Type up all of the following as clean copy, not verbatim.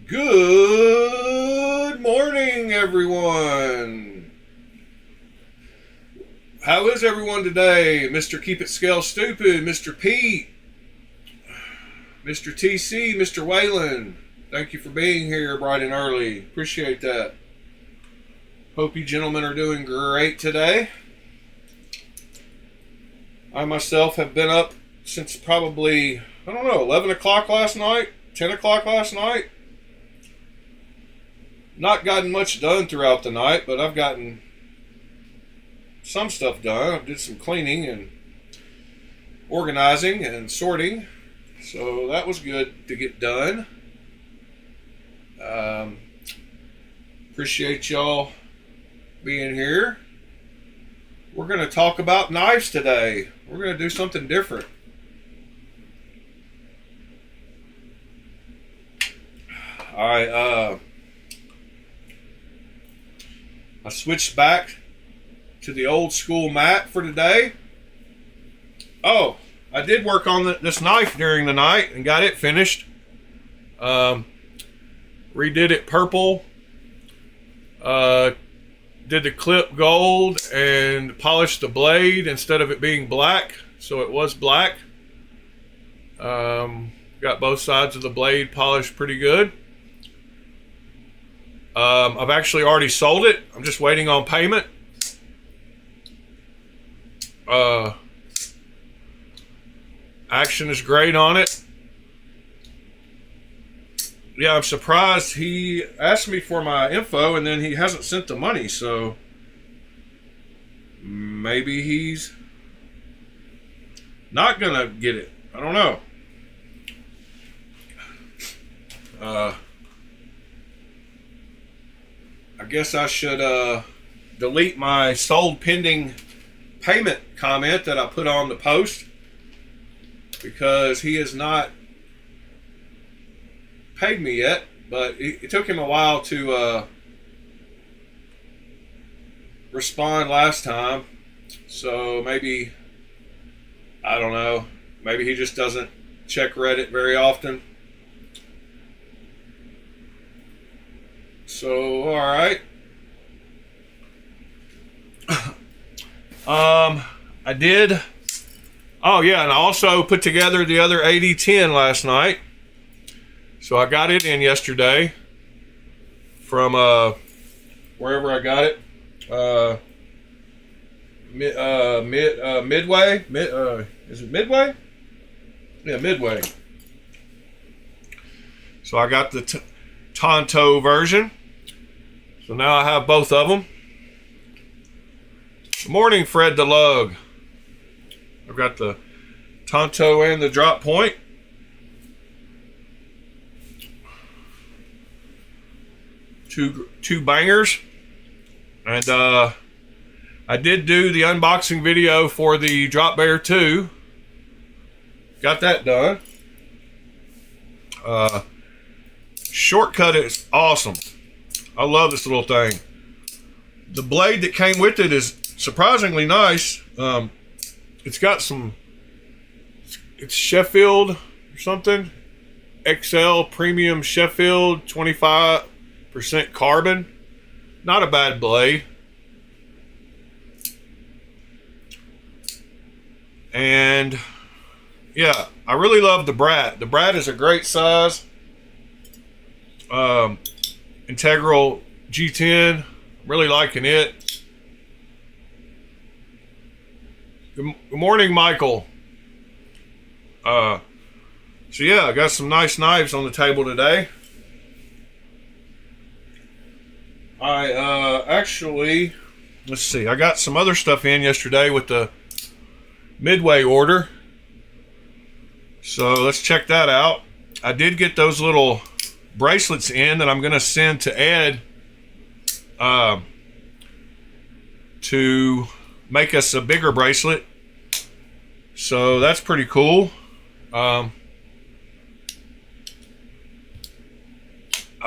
Good morning, everyone. How is everyone today? Mr. Keep It Scale Stupid, Mr. Pete, Mr. TC, Mr. Wayland. Thank you for being here bright and early. Appreciate that. Hope you gentlemen are doing great today. I myself have been up since probably, 11 o'clock last night, 10 o'clock last night. Not gotten much done throughout the night, but I've gotten some stuff done. I did some cleaning and organizing and sorting, so that was good to get done. Appreciate y'all being here. We're going to talk about knives today. We're going to do something different. I switched back to the old school mat for today. Oh, I did work on this knife during the night and got it finished. Redid it purple. Did the clip gold and polished the blade instead of it being black, so it was black. Got both sides of the blade polished pretty good. I've actually already sold it. I'm just waiting on payment. Action is great on it. Yeah, I'm surprised he asked me for my info and then he hasn't sent the money, so maybe he's not gonna get it. I don't know. I guess I should delete my sold pending payment comment that I put on the post, because he has not paid me yet, but it took him a while to respond last time, so maybe, I don't know, maybe he just doesn't check Reddit very often. So, all right. I did. Oh yeah, and I also put together the other 8010 last night. So I got it in yesterday from wherever I got it. Midway. Is it Midway? Yeah, Midway. So I got the Tonto version. So now I have both of them. Good morning, Fred DeLug. I've got the Tonto and the drop point. Two bangers. And I did do the unboxing video for the Drop Bear 2. Got that done. Shortcut is awesome. I love this little thing. The blade that came with it is surprisingly nice. It's got some, it's Sheffield or something. XL Premium Sheffield, 25% carbon. Not a bad blade. And yeah, I really love the Brat. The Brat is a great size. Integral G10. Really liking it. Good morning, Michael. So yeah, I got some nice knives on the table today. I actually, let's see, I got some other stuff in yesterday with the Midway order. So let's check that out. I did get those little bracelets in that I'm going to send to Ed to make us a bigger bracelet. So that's pretty cool. I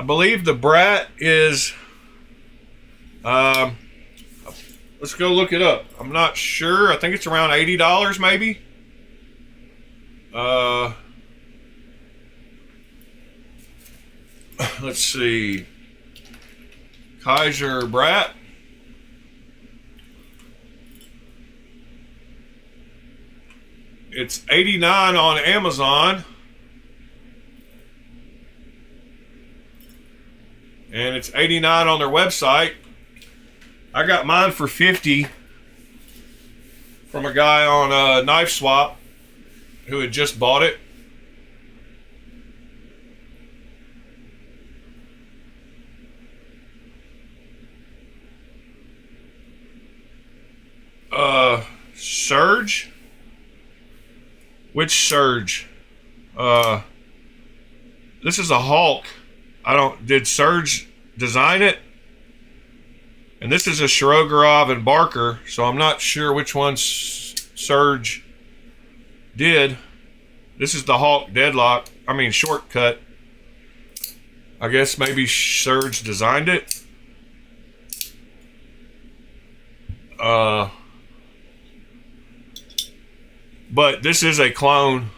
believe the Brat is let's go look it up. I'm not sure. I think it's around $80 maybe. let's see, Kaiser Brat. It's $89 on Amazon. And it's $89 on their website. I got mine for $50 from a guy on Knife Swap who had just bought it. Surge? Which Surge? This is a Hulk. Did Surge design it? And this is a Shirogorov and Barker, so I'm not sure which one Surge did. This is the Hulk Deadlock. I mean, Shortcut. I guess maybe Surge designed it. But this is a clone.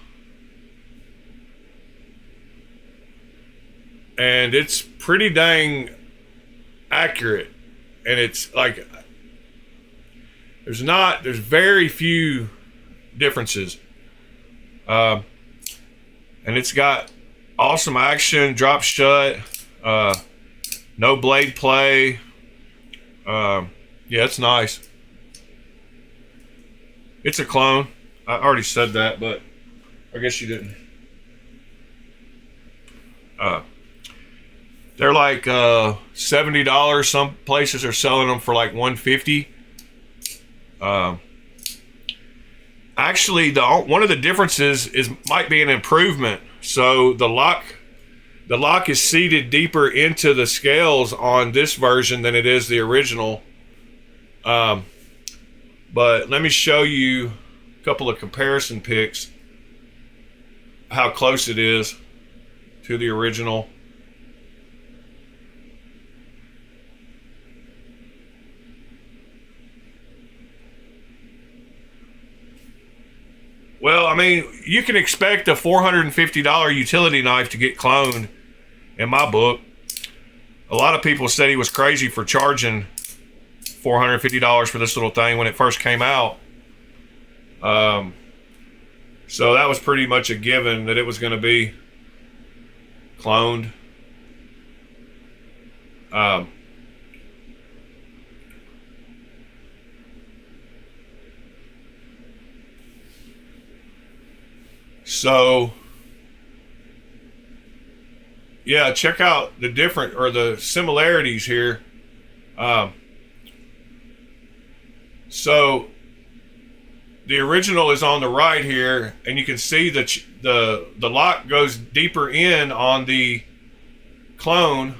And it's pretty dang accurate. And it's like, there's very few differences. And it's got awesome action, drop shut, no blade play. Yeah, it's nice. It's a clone. I already said that, but I guess you didn't. They're like $70. Some places are selling them for like $150. Actually, one of the differences might be an improvement. So the lock is seated deeper into the scales on this version than it is the original. But let me show you a couple of comparison pics, how close it is to the original. Well, I mean, you can expect a $450 utility knife to get cloned in my book. A lot of people said he was crazy for charging $450 for this little thing when it first came out. So that was pretty much a given that it was going to be cloned. So, yeah, check out the similarities here. So the original is on the right here, and you can see that the lock goes deeper in on the clone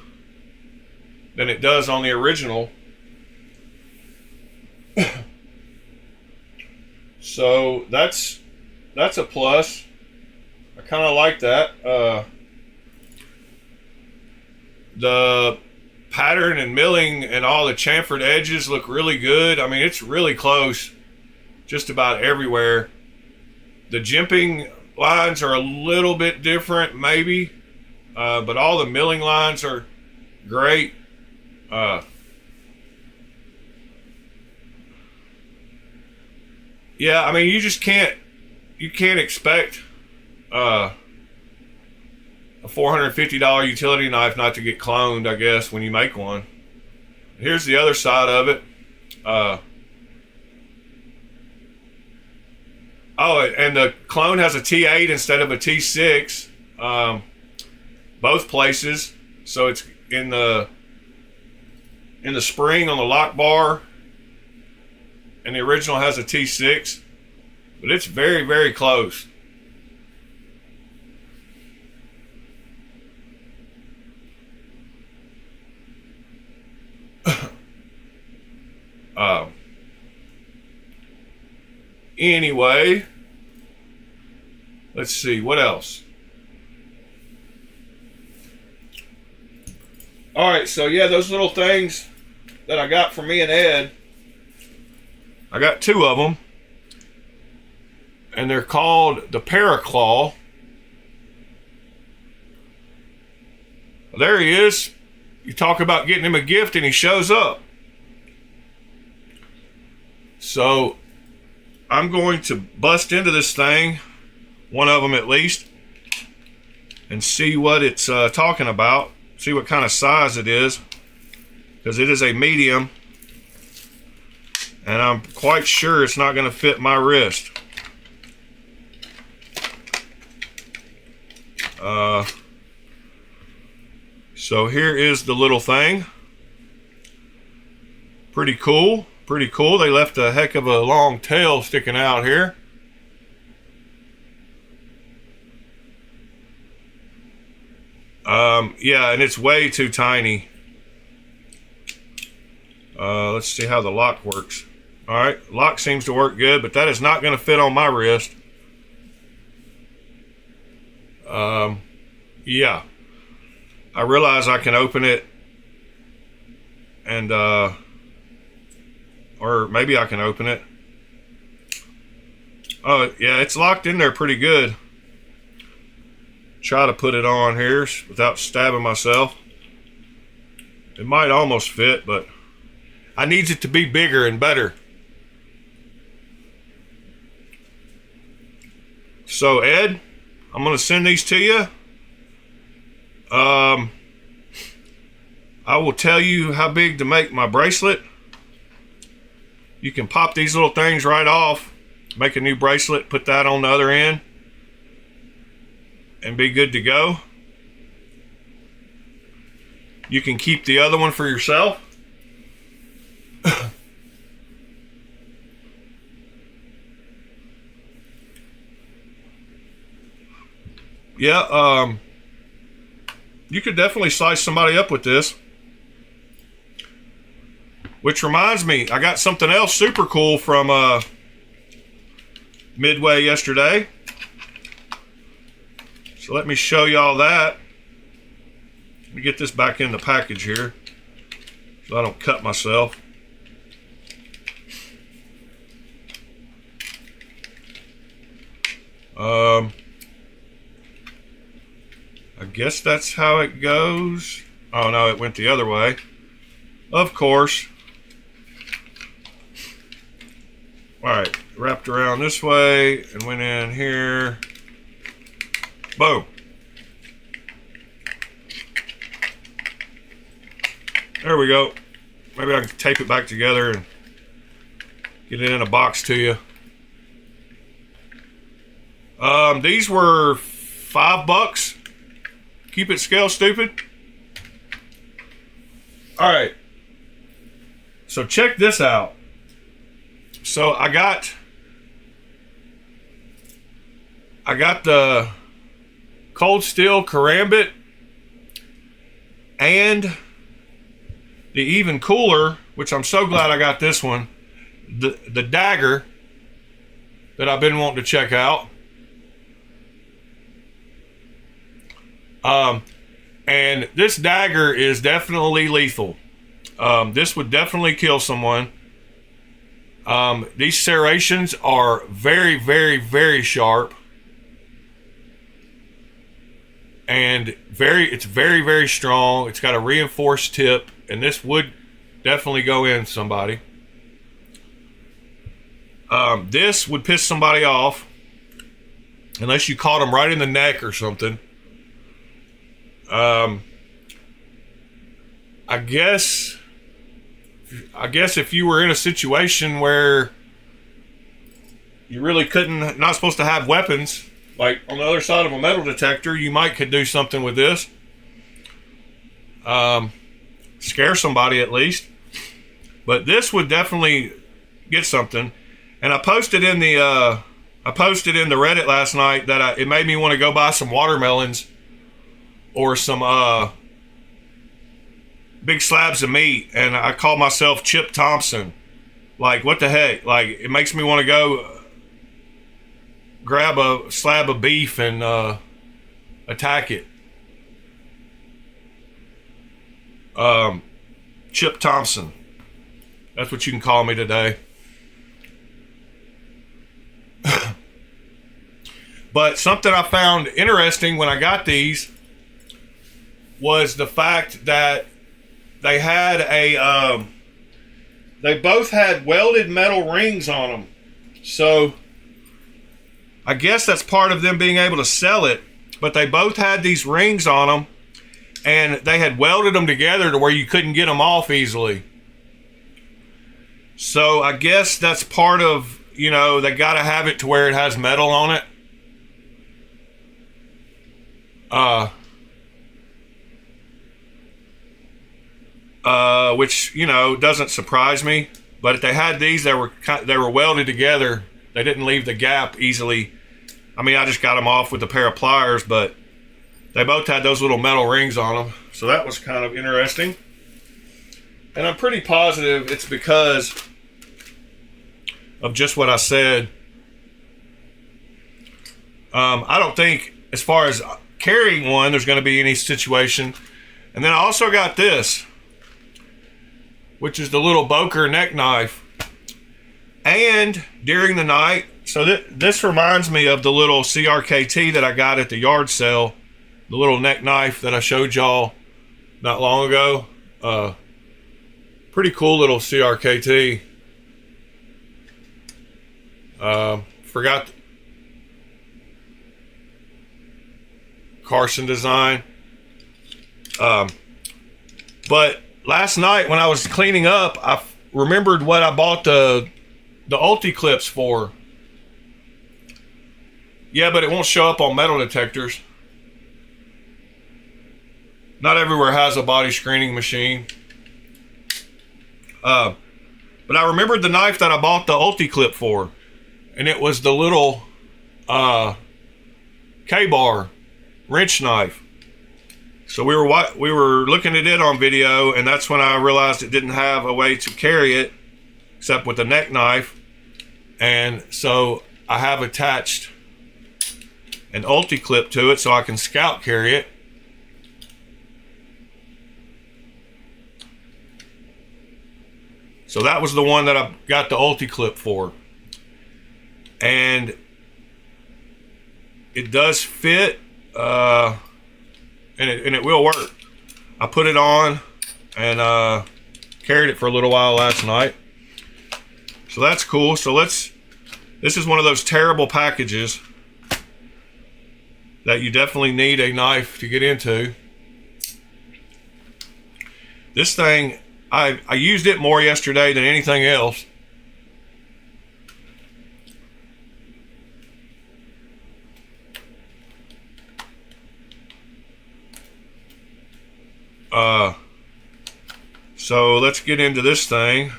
than it does on the original. So that's a plus. I kind of like that. The pattern and milling and all the chamfered edges look really good. I mean, it's really close just about everywhere. The jimping lines are a little bit different, maybe, but all the milling lines are great. Yeah, I mean, you can't expect a $450 utility knife not to get cloned, I guess, when you make one. Here's the other side of it. Oh, and the clone has a T8 instead of a T6, both places. So it's in the spring on the lock bar, and the original has a T6, but it's very, very close. Anyway, let's see what else. All right, so yeah, those little things that I got from me and Ed, I got two of them, and they're called the Paraclaw. There he is. You talk about getting him a gift and he shows up. So I'm going to bust into this thing, one of them at least, and see what it's talking about. See what kind of size it is, because it is a medium, and I'm quite sure it's not going to fit my wrist. So here is the little thing. Pretty cool. Pretty cool. They left a heck of a long tail sticking out here. Yeah, and it's way too tiny. Let's see how the lock works. All right, lock seems to work good, but that is not going to fit on my wrist. Yeah, I realize I can open it and or maybe I can open it. Oh yeah, it's locked in there pretty good. Try to put it on here without stabbing myself. It might almost fit, but I need it to be bigger and better. So Ed, I'm gonna send these to you. I will tell you how big to make my bracelet. You can pop these little things right off, make a new bracelet, put that on the other end, and be good to go. You can keep the other one for yourself. Yeah, you could definitely slice somebody up with this. Which reminds me, I got something else super cool from Midway yesterday. So let me show y'all that. Let me get this back in the package here so I don't cut myself. I guess that's how it goes. Oh no, it went the other way. Of course. Alright, wrapped around this way and went in here. Boom. There we go. Maybe I can tape it back together and get it in a box to you. These were $5. Keep it scale stupid. Alright. So check this out. So I got the cold steel karambit and the even cooler, which I'm so glad I got this one, the dagger that I've been wanting to check out. And this dagger is definitely lethal. This would definitely kill someone. These serrations are very, very, very sharp. And it's very, very strong. It's got a reinforced tip, and this would definitely go in somebody. This would piss somebody off unless you caught them right in the neck or something. I guess if you were in a situation where you really not supposed to have weapons, like on the other side of a metal detector, you could do something with this. Scare somebody at least. But this would definitely get something. And I posted in the Reddit last night that it made me want to go buy some watermelons or some big slabs of meat, and I call myself Chip Thompson. Like, what the heck? Like, it makes me want to go grab a slab of beef and attack it. Chip Thompson. That's what you can call me today. But something I found interesting when I got these was the fact that they had they both had welded metal rings on them. So I guess that's part of them being able to sell it, but they both had these rings on them, and they had welded them together to where you couldn't get them off easily. So I guess that's part of, you know, they got to have it to where it has metal on it. Which, you know, doesn't surprise me. But if they had these, they were welded together. They didn't leave the gap easily. I mean, I just got them off with a pair of pliers, but they both had those little metal rings on them. So that was kind of interesting. And I'm pretty positive it's because of just what I said. I don't think, as far as carrying one, there's going to be any situation. And then I also got this, which is the little Boker neck knife. And during the night, so this reminds me of the little CRKT that I got at the yard sale, the little neck knife that I showed y'all not long ago. Pretty cool little CRKT. Forgot Carson design. But last night when I was cleaning up, I remembered what I bought the Ulti clips for. Yeah, but it won't show up on metal detectors. Not everywhere has a body screening machine. But I remembered the knife that I bought the Ulti clip for, and it was the little K-bar wrench knife. So we were looking at it on video, and that's when I realized it didn't have a way to carry it except with a neck knife. And so I have attached an Ulti clip to it so I can scout carry it. So that was the one that I got the Ulti clip for. And it does fit, and it will work. I put it on and carried it for a little while last night. So that's cool. So this is one of those terrible packages that you definitely need a knife to get into. This thing, I used it more yesterday than anything else. So let's get into this thing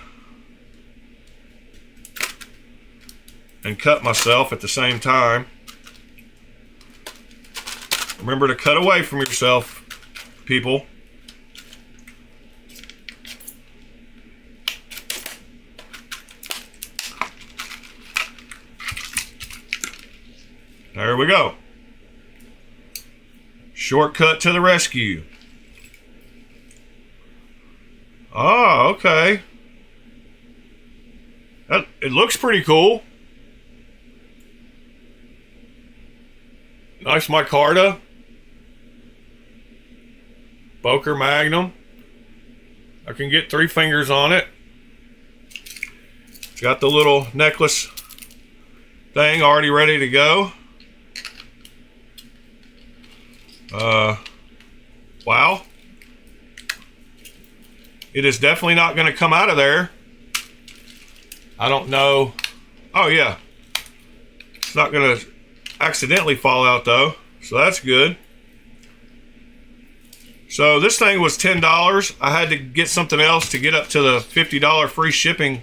and cut myself at the same time. Remember to cut away from yourself, people. There we go. Shortcut to the rescue. Oh, okay. It looks pretty cool. Nice micarta. Boker Magnum. I can get 3 fingers on it. It's got the little necklace thing already ready to go. Wow. It is definitely not going to come out of there. I don't know. Oh yeah. It's not going to accidentally fall out though. So that's good. So this thing was $10. I had to get something else to get up to the $50 free shipping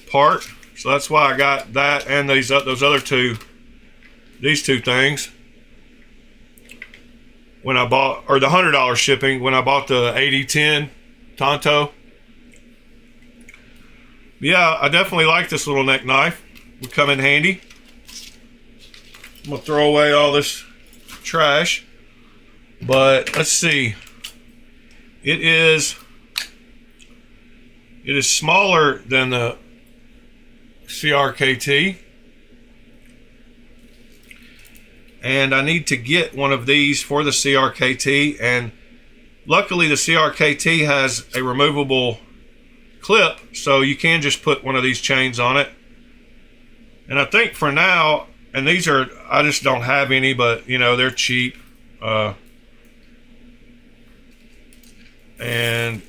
part. So that's why I got that and those other these two things. When I bought, or the $100 shipping when I bought the 8010 Tonto. Yeah, I definitely like this little neck knife. Would come in handy. I'm gonna throw away all this trash. But let's see. It is smaller than the CRKT. and I need to get one of these for the CRKT, and luckily the CRKT has a removable clip, so you can just put one of these chains on it. And I think for now, and these are, I just don't have any, but you know, they're cheap. And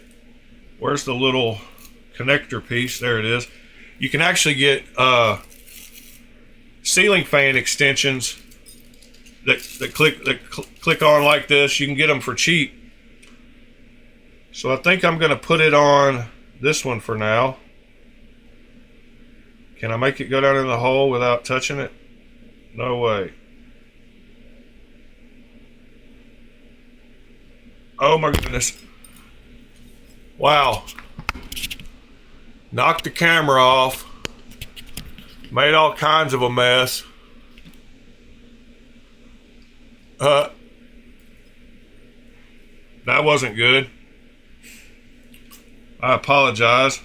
where's the little connector piece? There it is. You can actually get ceiling fan extensions that click on like this. You can get them for cheap. So I think I'm going to put it on this one for now. Can I make it go down in the hole without touching it? No way. Oh my goodness. Wow. Knocked the camera off. Made all kinds of a mess. That wasn't good. I apologize.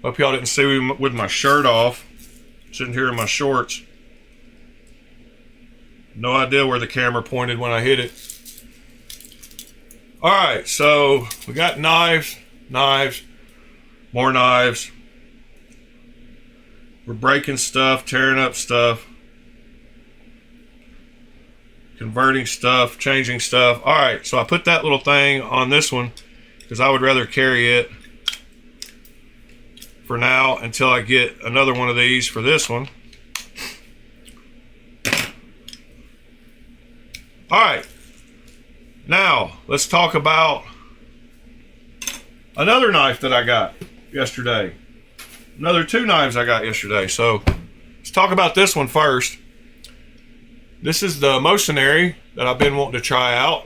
Hope y'all didn't see me with my shirt off. Sitting here in my shorts. No idea where the camera pointed when I hit it. Alright, so we got knives, more knives. We're breaking stuff, tearing up stuff, converting stuff, changing stuff. Alright, so I put that little thing on this one because I would rather carry it for now until I get another one of these for this one. Alright, now let's talk about another knife that I got yesterday. Another 2 knives I got yesterday. So let's talk about this one first. This is the Mercenary that I've been wanting to try out.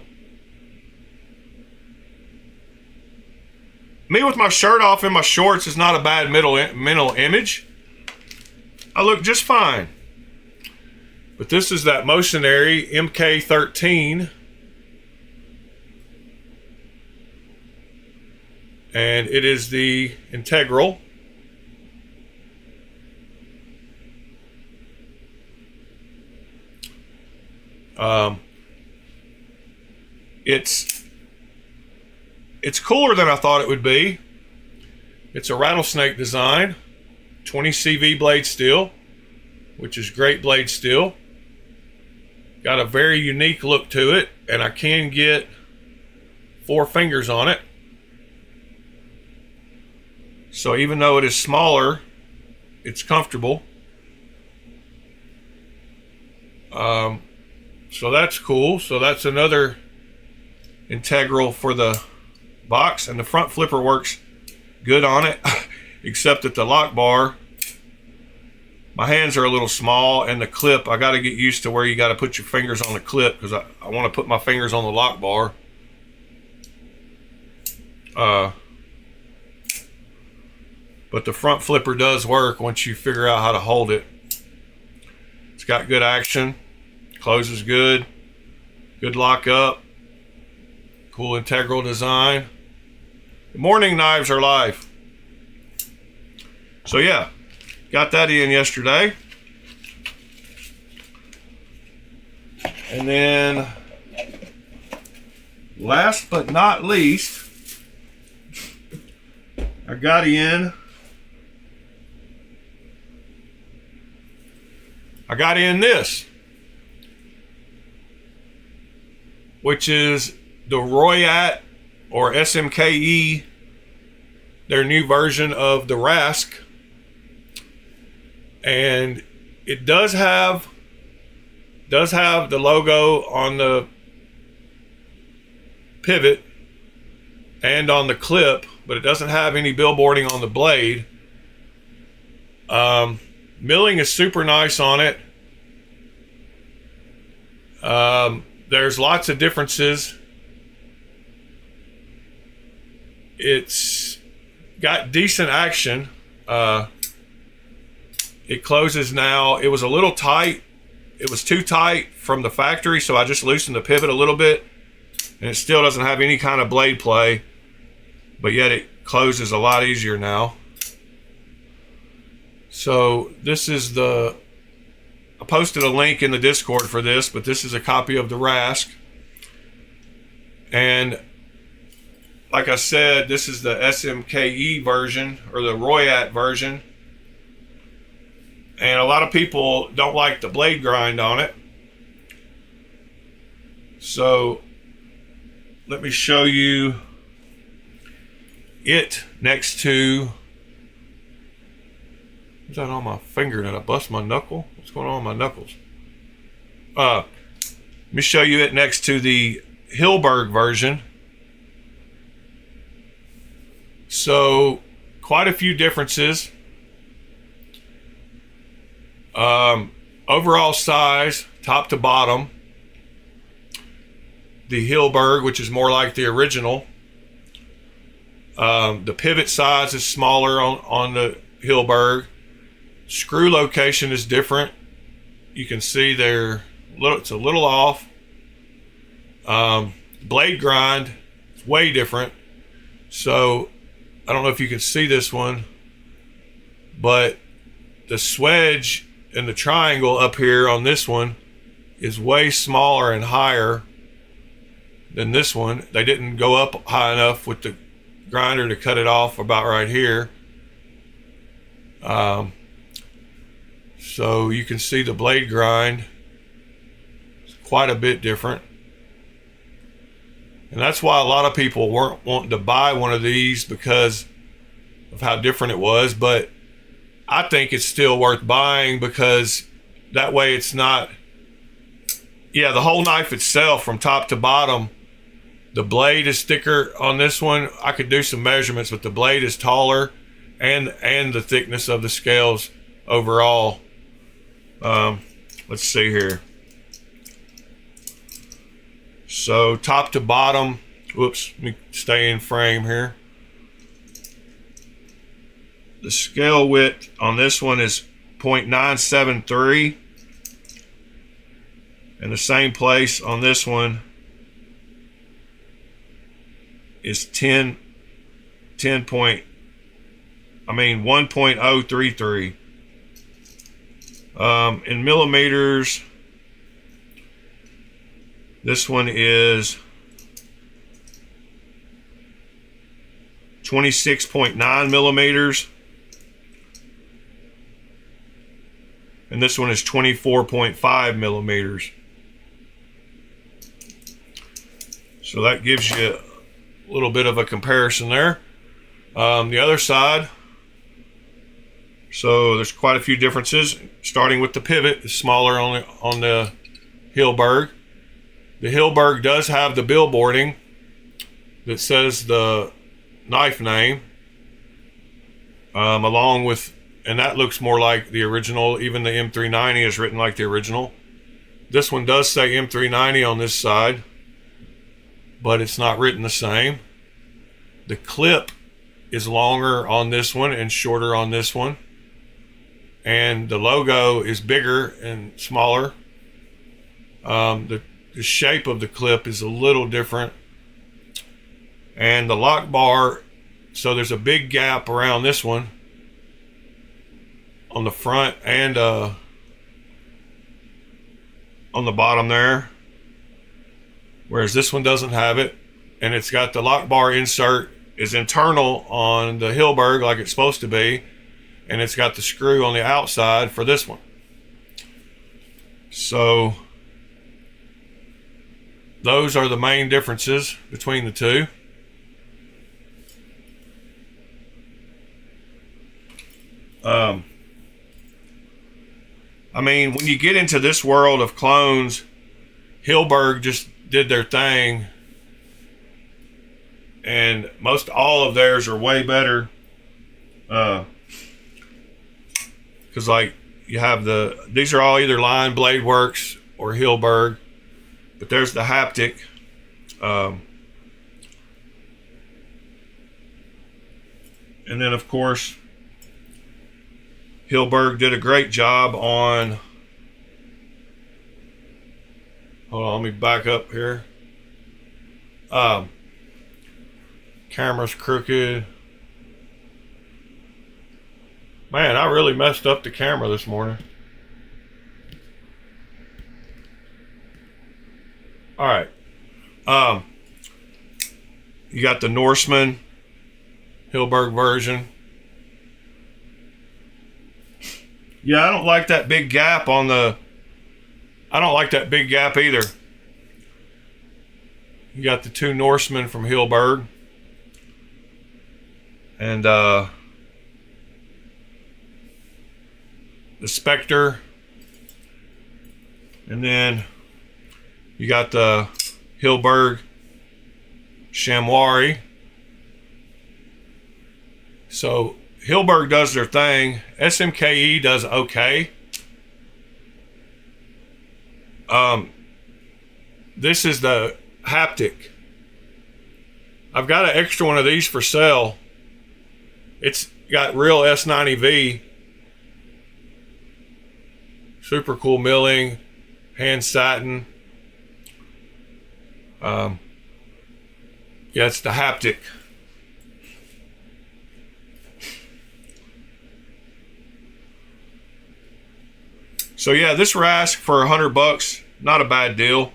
Me with my shirt off and my shorts is not a bad mental image. I look just fine. But this is that Mercenary MK13. And it is the integral. It's cooler than I thought it would be. It's a rattlesnake design, 20 CV blade steel, which is great blade steel. Got a very unique look to it, and I can get 4 fingers on it. So even though it is smaller, it's comfortable. So that's cool. So that's another integral for the box, and the front flipper works good on it, except that the lock bar, my hands are a little small, and the clip, I got to get used to where you got to put your fingers on the clip, because I want to put my fingers on the lock bar. But the front flipper does work once you figure out how to hold it. It's got good action, closes good, good lock up, cool integral design. The morning knives are live. So yeah, got that in yesterday. And then last but not least, I got in this, which is the Royat or SMKE, their new version of the Rask. And it does have the logo on the pivot and on the clip, but it doesn't have any billboarding on the blade. Milling is super nice on it. There's lots of differences. It's got decent action. It closes now. It was a little tight. It was too tight from the factory, so I just loosened the pivot a little bit, and it still doesn't have any kind of blade play, but yet it closes a lot easier now. So this is the I posted a link in the Discord for this, but this is a copy of the Rask. And like I said, this is the SMKE version, or the Royat version. And a lot of people don't like the blade grind on it. So let me show you it next to... Is that on my finger? Did I bust my knuckle? What's going on with my knuckles? Let me show you it next to the Hilberg version. So quite a few differences. Overall size, top to bottom. The Hilberg, which is more like the original. The pivot size is smaller on the Hilberg. Screw location is different. You can see it's a little off. Blade grind is way different. So I don't know if you can see this one, but the swedge and the triangle up here on this one is way smaller and higher than this one. They didn't go up high enough with the grinder to cut it off about right here. So you can see the blade grind is quite a bit different. And that's why a lot of people weren't wanting to buy one of these, because of how different it was. But I think it's still worth buying, because that way it's not... Yeah, the whole knife itself from top to bottom, the blade is thicker on this one. I could do some measurements, but the blade is taller, and the thickness of the scales overall. Let's see here. So top to bottom, whoops, let me stay in frame here. The scale width on this one is 0.973. And the same place on this one is 1.033. In millimeters, this one is 26.9 millimeters. And this one is 24.5 millimeters. So that gives you a little bit of a comparison there. The other side, so there's quite a few differences. Starting with the pivot, is smaller on the Hilberg. The Hilberg does have the billboarding that says the knife name, along with, and that looks more like the original. Even the M390 is written like the original. This one does say M390 on this side, but it's not written the same. The clip is longer on this one and shorter on this one. And the logo is bigger and smaller. The shape of the clip is a little different. And the lock bar, so there's a big gap around this one on the front and on the bottom there, whereas this one doesn't have it. And it's got the lock bar insert is internal on the Hilberg like it's supposed to be, and it's got the screw on the outside for this one. So those are the main differences between the two. I mean, when you get into this world of clones, Hilberg just did their thing, and most all of theirs are way better. Because like you have these are all either Line Blade Works or Hilberg, but there's the haptic. And then of course Hilberg did a great job on, hold on, let me back up here. Camera's crooked. Man, I really messed up the camera this morning. All right. You got the Norseman Hilberg version. Yeah, I don't like that big gap on the... I don't like that big gap either. You got the two Norsemen from Hilberg. And the Spectre. And then you got the Hilberg Chamois. So Hilberg does their thing. SMKE does okay. This is the haptic. I've got an extra one of these for sale. It's got real S90V. Super cool milling, hand satin. Yeah, it's the haptic. So yeah, this Rask for $100, not a bad deal.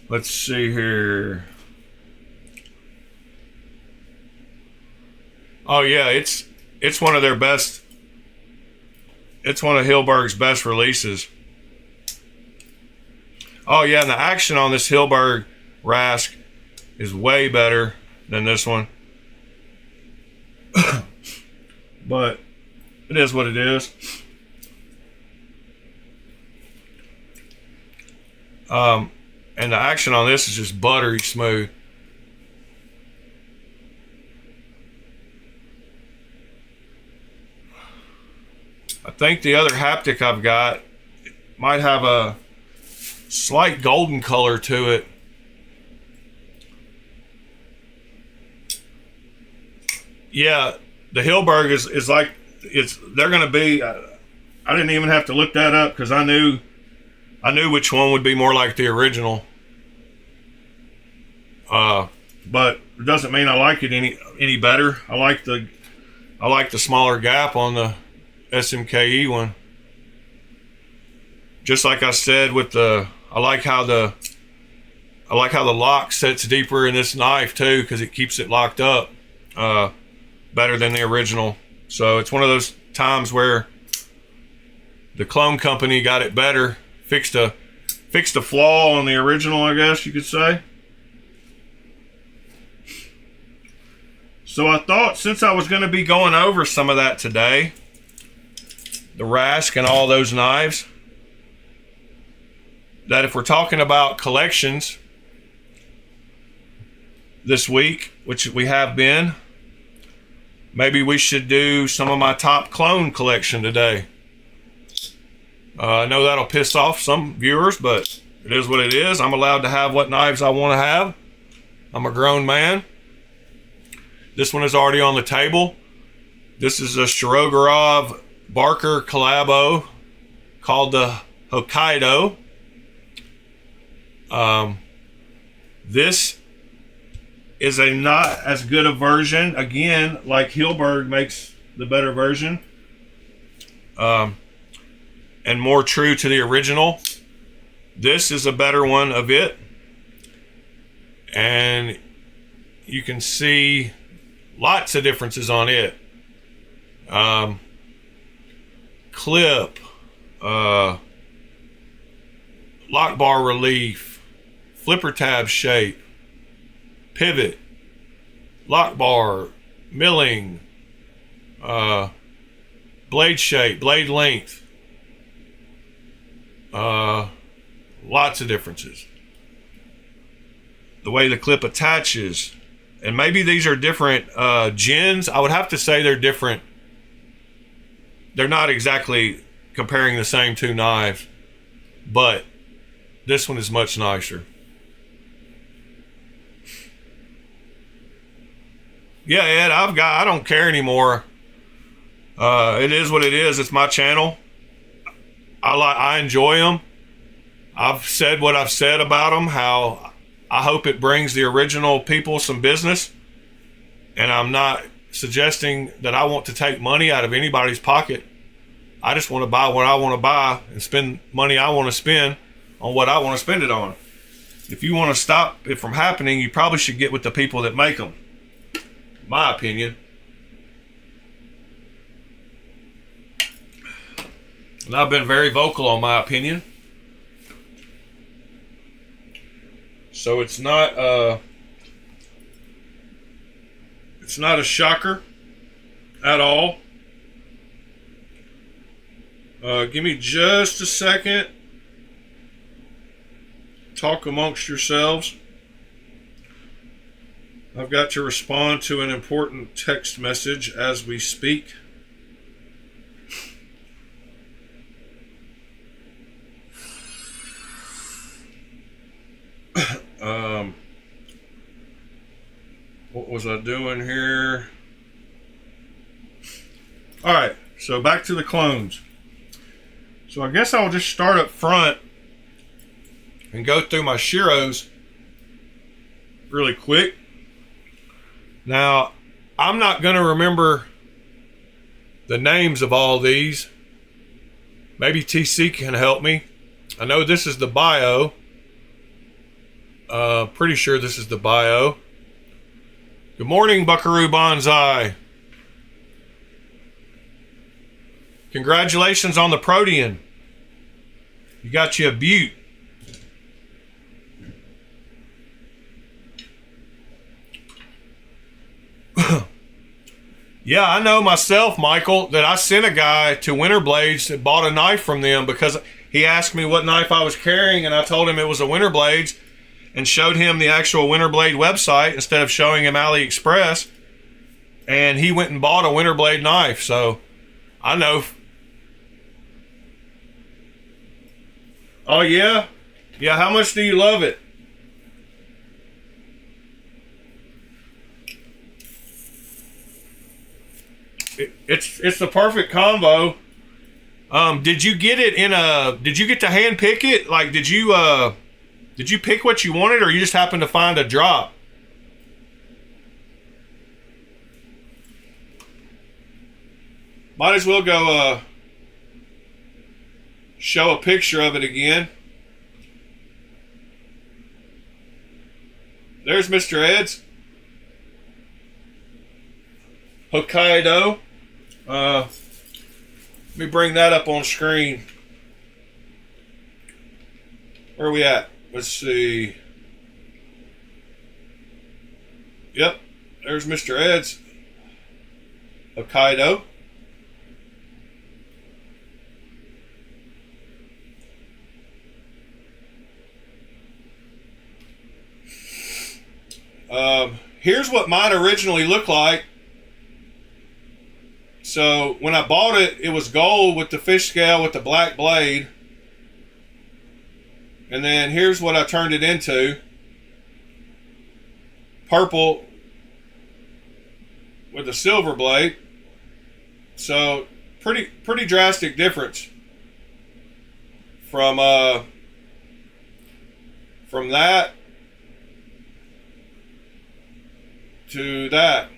Let's see here. Oh yeah, it's one of their best. It's one of Hilberg's best releases. Oh yeah, and the action on this Hilberg Rask is way better than this one. But it is what it is. And the action on this is just buttery smooth. I think the other haptic I've got might have a slight golden color to it. Yeah, the Hilberg is like, they're gonna be, I didn't even have to look that up because I knew which one would be more like the original. But it doesn't mean I like it any better. I like the smaller gap on the SMKE one. Just like I said with the, I like how the lock sets deeper in this knife too, because it keeps it locked up better than the original. So it's one of those times where the clone company got it better, fixed a flaw on the original, I guess you could say. So I thought, since I was going to be going over some of that today, the Rask and all those knives, that if we're talking about collections this week, which we have been, maybe we should do some of my top clone collection today. I know that'll piss off some viewers, but it is what it is. I'm allowed to have what knives I want to have. I'm a grown man. This one is already on the table. This is a Shirogorov Barker Collabo called the Hokkaido. This is a not as good a version. Again, like Hilberg makes the better version. And more true to the original. This is a better one of it. And you can see lots of differences on it. Clip, lock bar relief, flipper tab shape, pivot, lock bar, milling, blade shape, blade length. Lots of differences. The way the clip attaches. And maybe these are different gens. I would have to say they're different. They're not exactly comparing the same two knives, but this one is much nicer. Yeah, Ed, I don't care anymore. It is what it is. It's my channel. I enjoy them. I've said what I've said about them, how I hope it brings the original people some business. And I'm not suggesting that I want to take money out of anybody's pocket. I just want to buy what I want to buy and spend money I want to spend on what I want to spend it on. If you want to stop it from happening, you probably should get with the people that make them. My opinion. And I've been very vocal on my opinion. So it's not a shocker at all. Give me just a second. Talk amongst yourselves. I've got to respond to an important text message as we speak. What was I doing here? All right, so back to the clones. So I guess I'll just start up front and go through my Shiros really quick. Now, I'm not going to remember the names of all these. Maybe TC can help me. I know this is the bio. Pretty sure this is the bio. Good morning, Buckaroo Bonsai. Congratulations on the Protean. You got you a beaut. Yeah, I know myself, Michael, that I sent a guy to Winter Blades that bought a knife from them because he asked me what knife I was carrying, and I told him it was a Winter Blades and showed him the actual Winter Blade website instead of showing him AliExpress, and he went and bought a Winter Blade knife. So I know. Oh yeah? Yeah, how much do you love it? It's the perfect combo. Did you get it in a? Did you get to hand pick it? Like, did you pick what you wanted, or you just happened to find a drop? Might as well go show a picture of it again. There's Mr. Ed's. Hokkaido. Let me bring that up on screen. Where are we at? Let's see. Yep, there's Mr. Ed's. Hokkaido. Here's what mine originally looked like. So when I bought it, it was gold with the fish scale with the black blade. And then here's what I turned it into. Purple with a silver blade. So pretty drastic difference from that to that.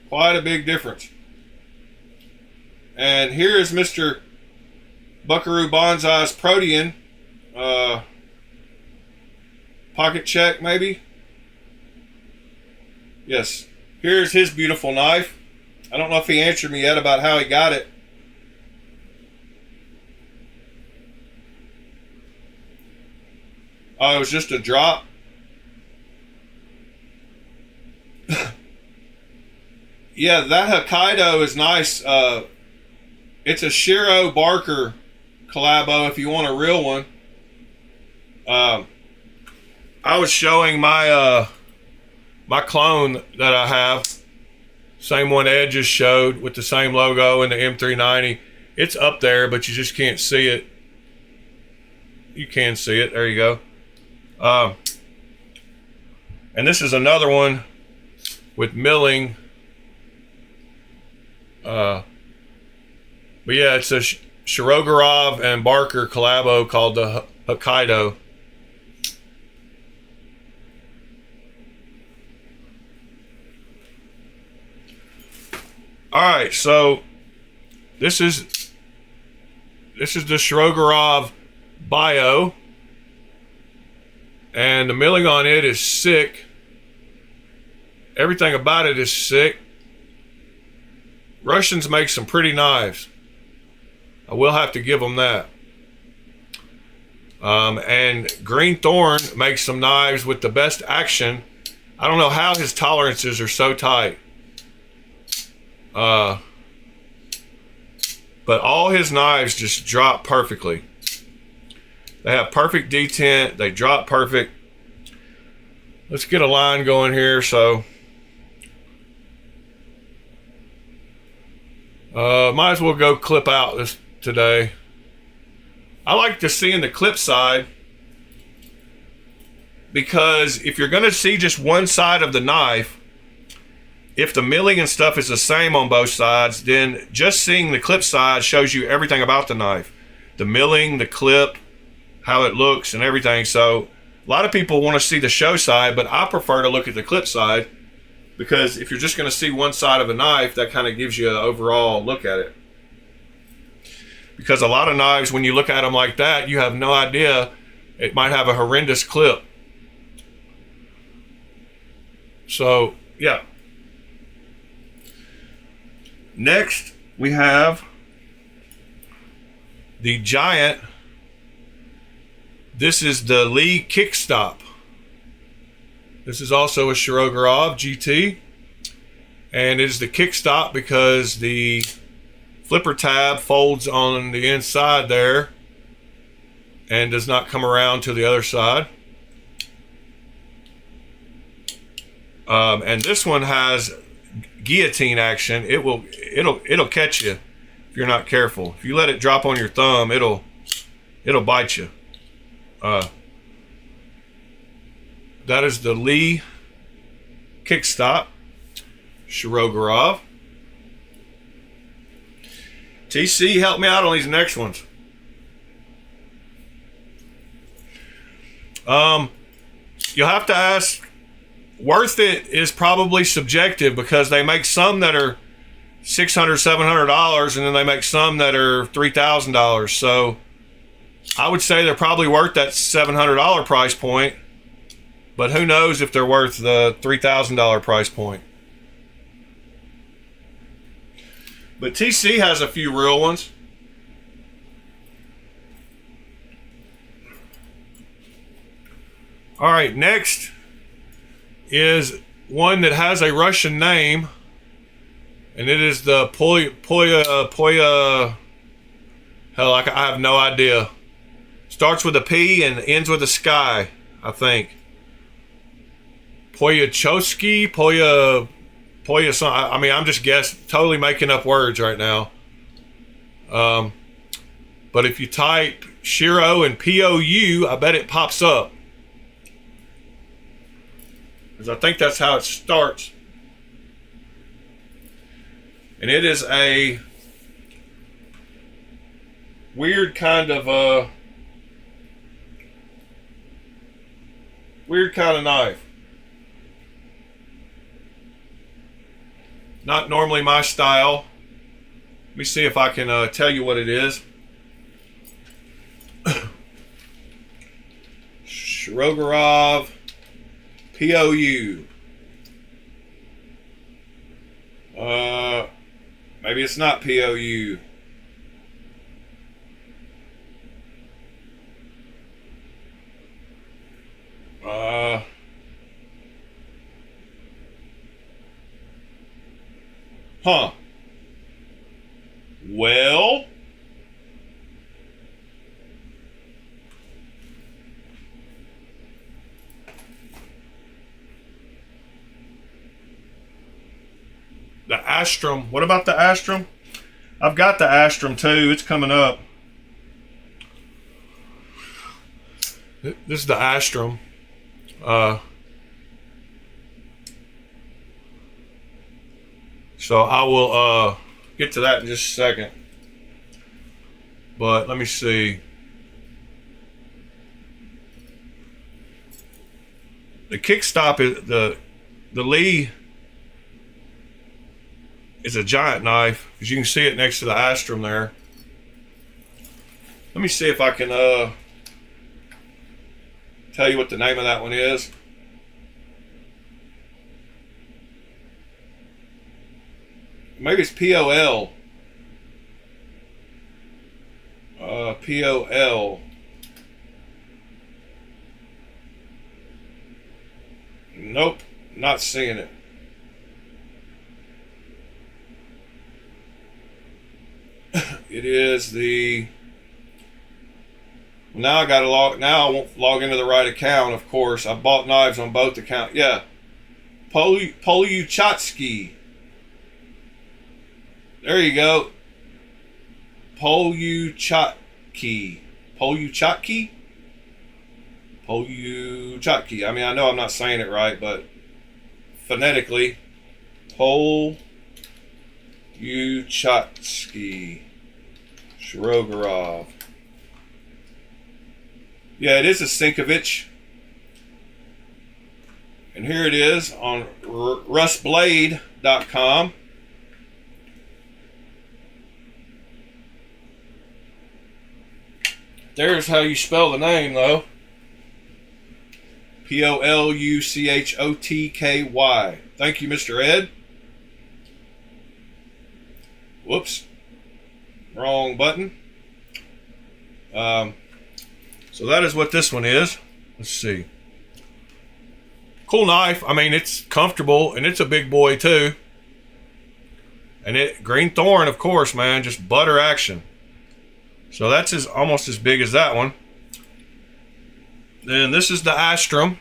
Quite a big difference. And here is Mr. Buckaroo Bonsai's Protean. Pocket check, maybe? Yes. Here's his beautiful knife. I don't know if he answered me yet about how he got it. Oh, it was just a drop. Yeah, that Hokkaido is nice. It's a Shiro Barker collabo if you want a real one. I was showing my my clone that I have. Same one Ed just showed with the same logo and the M390. It's up there, but you just can't see it. You can see it. There you go. And this is another one with milling. But yeah, it's a Shirogorov and Barker collabo called the Hokkaido. All right, so this is the Shirogorov Bio, and the milling on it is sick. Everything about it is sick. Russians make some pretty knives. I will have to give them that. And Green Thorn makes some knives with the best action. I don't know how his tolerances are so tight. But all his knives just drop perfectly. They have perfect detent. They drop perfect. Let's get a line going here. So, might as well go clip out this today. I like to see in the clip side, because if you're going to see just one side of the knife, if the milling and stuff is the same on both sides, then just seeing the clip side shows you everything about the knife. The milling, the clip, how it looks and everything. So a lot of people want to see the show side, but I prefer to look at the clip side, because if you're just going to see one side of a knife, that kind of gives you an overall look at it. Because a lot of knives, when you look at them like that, you have no idea. It might have a horrendous clip. So, yeah. Next, we have the Giant. This is the Lee Kickstop. This is also a Shirogorov GT. And it is the Kickstop because the flipper tab folds on the inside there and does not come around to the other side. And this one has guillotine action. It'll catch you if you're not careful. If you let it drop on your thumb, it'll bite you. That is the Lee Kickstop Shirogorov. TC, help me out on these next ones. You'll have to ask. Worth it is probably subjective, because they make some that are $600, $700, and then they make some that are $3,000. So I would say they're probably worth that $700 price point, but who knows if they're worth the $3,000 price point. But TC has a few real ones. All right, next is one that has a Russian name, and it is the Poya. Hell, I have no idea. Starts with a P and ends with a sky, I think. Poyachowski, Poya something. I mean, I'm just guessing, totally making up words right now. But if you type Shiro and POU, I bet it pops up. Because I think that's how it starts. And it is a weird kind of knife. Not normally my style. Let me see if I can tell you what it is. Shirogorov POU. Maybe it's not POU. Huh. Well, the Astrum. What about the Astrum? I've got the Astrum too. It's coming up. This is the Astrum. So I will get to that in just a second. But let me see. The Kickstop is the Lee is a giant knife, as you can see it next to the Astrum there. Let me see if I can tell you what the name of that one is. Maybe it's POL. POL. Nope, not seeing it. It is the... Now I gotta log. Now I won't log into the right account. Of course, I bought knives on both accounts. Yeah, Poluchatsky. There you go. Poluchatsky. Poluchatsky. Poluchatsky. I mean, I know I'm not saying it right, but phonetically, Poluchatsky. Shirogorov. Yeah, it is a Sinkovich. And here it is on rustblade.com. There's how you spell the name, though. Poluchotky. Thank you, Mr. Ed. Whoops. Wrong button. So that is what this one is. Let's see. Cool knife. I mean, it's comfortable, and it's a big boy, too. And it green thorn, of course, man. Just butter action. So that's almost as big as that one. Then this is the Astrum.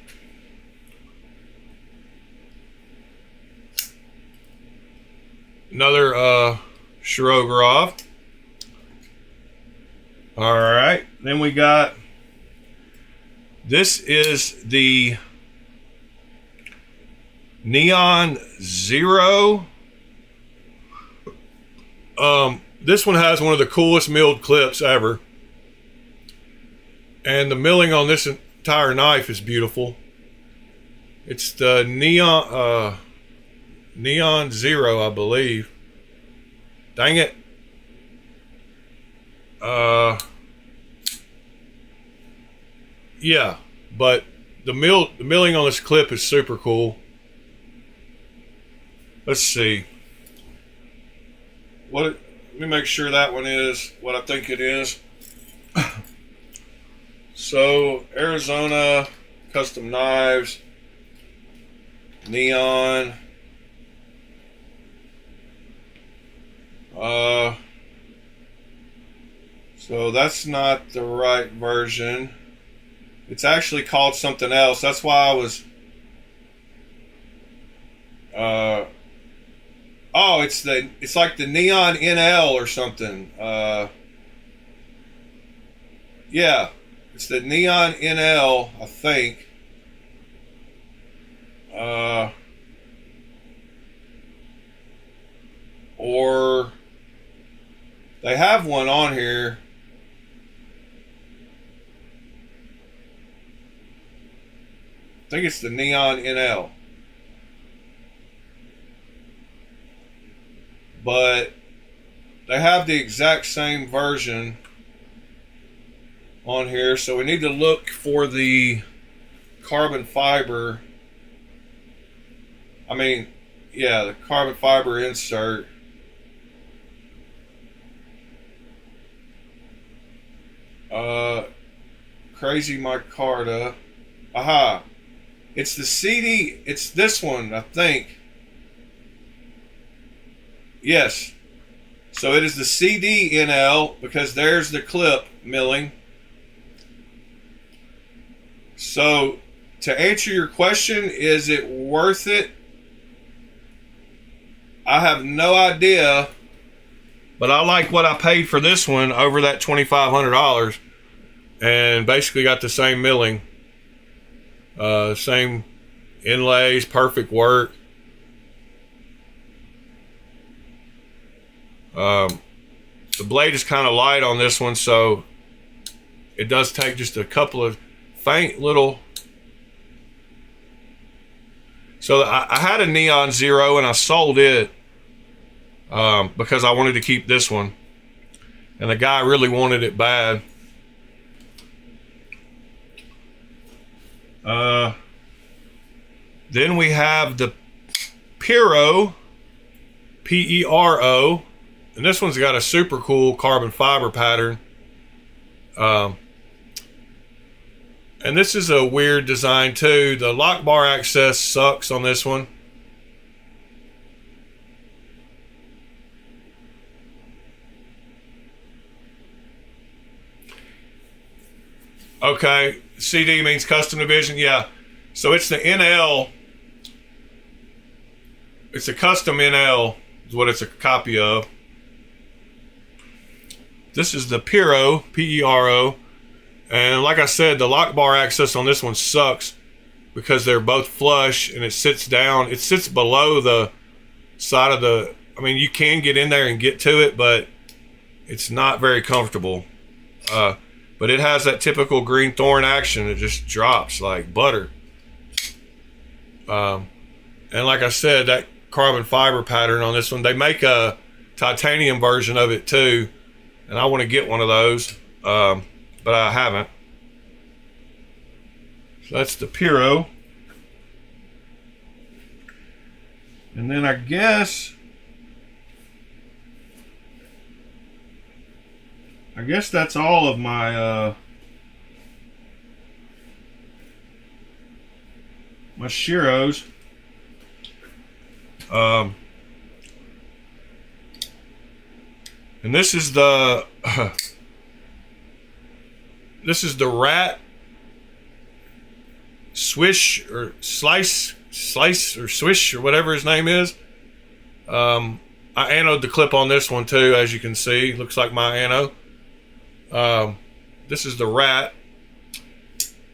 Another Shirogorov. All right. Then we got... This is the Neon Zero. This one has one of the coolest milled clips ever. And the milling on this entire knife is beautiful. It's the Neon Zero, I believe. Dang it. Yeah, but the milling on this clip is super cool. Let's see. Let me make sure that one is what I think it is. So, Arizona Custom Knives, Neon. So that's not the right version. It's actually called something else. That's why I was... oh, it's like the Neon NL or something. Yeah, it's the Neon NL, I think. Or they have one on here. I think it's the Neon NL. But they have the exact same version on here, so we need to look for the carbon fiber. I mean, yeah, the carbon fiber insert. Crazy micarta. Aha. It's the CD. It's this one, I think. Yes. So it is the CD NL because there's the clip milling. So to answer your question, is it worth it? I have no idea, but I like what I paid for this one over that $2,500, and basically got the same milling, same inlays, perfect work. The blade is kind of light on this one, so it does take just a couple of faint little... So I had a Neon Zero and I sold it. because I wanted to keep this one, and the guy really wanted it bad. Then we have the Pero, P-E-R-O, and this one's got a super cool carbon fiber pattern. And this is a weird design too. The lock bar access sucks on this one. Okay, CD means custom division. Yeah, so it's the NL. It's a custom NL is what it's a copy of. This is the Pero, P-E-R-O. And like I said, the lock bar access on this one sucks because they're both flush and it sits down. It sits below the side of the... I mean, you can get in there and get to it, but it's not very comfortable. But it has that typical green thorn action. It just drops like butter. And like I said, that carbon fiber pattern on this one, they make a titanium version of it too, and I want to get one of those, but I haven't. So that's the Pero. And then I guess that's all of my my Shiros. And this is the rat swish or slice or swish or whatever his name is. I anoded the clip on this one too, as you can see. Looks like my anode. This is the rat.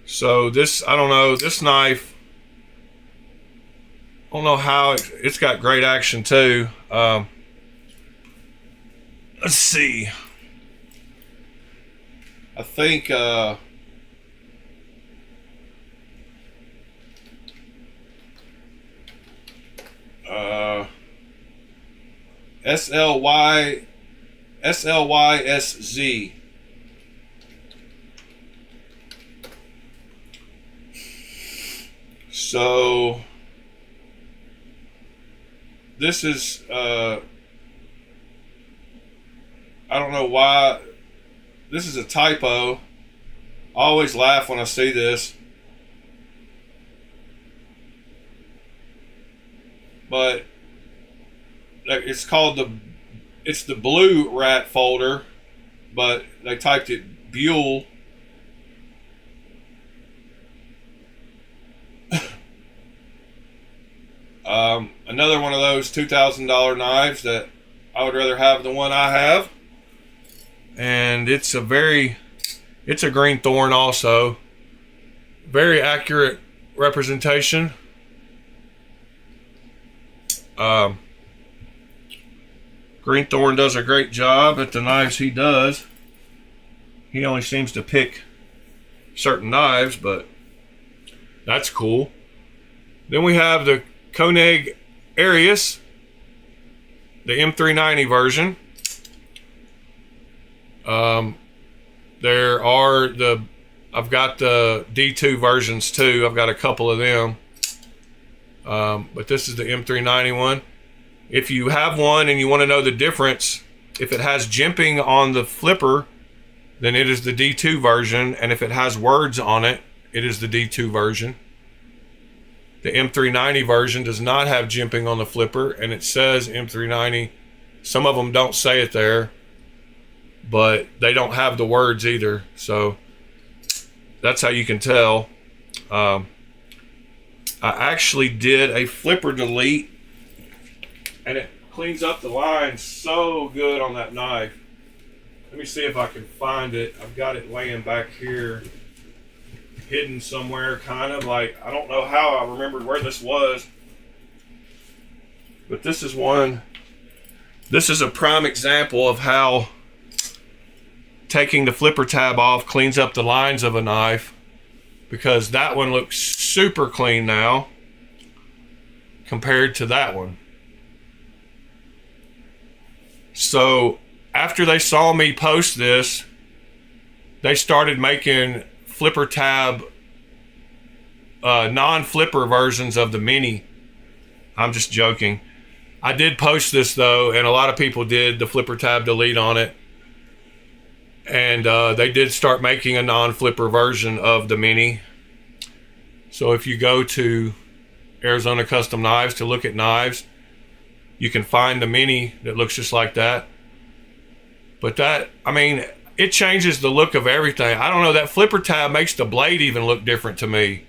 So this, I don't know, this knife, I don't know how it's got great action too. Let's see. I think SLYSZ. So this is I don't know why this is a typo. I always laugh when I see this, but it's called it's the blue rat folder, but they typed it Buell. Another one of those $2,000 knives that I would rather have than one I have. And it's a green thorn also. Very accurate representation. Green thorn does a great job at the knives he does. He only seems to pick certain knives, but that's cool. Then we have the Koenig Arius, the M390 version. I've got the D2 versions too. I've got a couple of them. But this is the M390 one. If you have one and you want to know the difference, if it has jimping on the flipper, then it is the D2 version. And if it has words on it, it is the D2 version. The M390 version does not have jimping on the flipper, and it says M390. Some of them don't say it there, but they don't have the words either. So that's how you can tell. I actually did a flipper delete, and it cleans up the lines so good on that knife. Let me see if I can find it. I've got it laying back here, hidden somewhere, kind of like, I don't know how I remembered where this was, but this is one. This is a prime example of how taking the flipper tab off cleans up the lines of a knife, because that one looks super clean now compared to that one. So after they saw me post this, they started making flipper tab, non-flipper versions of the mini. I'm just joking. I did post this though, and a lot of people did the flipper tab delete on it. And they did start making a non-flipper version of the mini. So if you go to Arizona Custom Knives to look at knives, you can find the mini that looks just like that. But that, I mean, it changes the look of everything. I don't know, that flipper tab makes the blade even look different to me.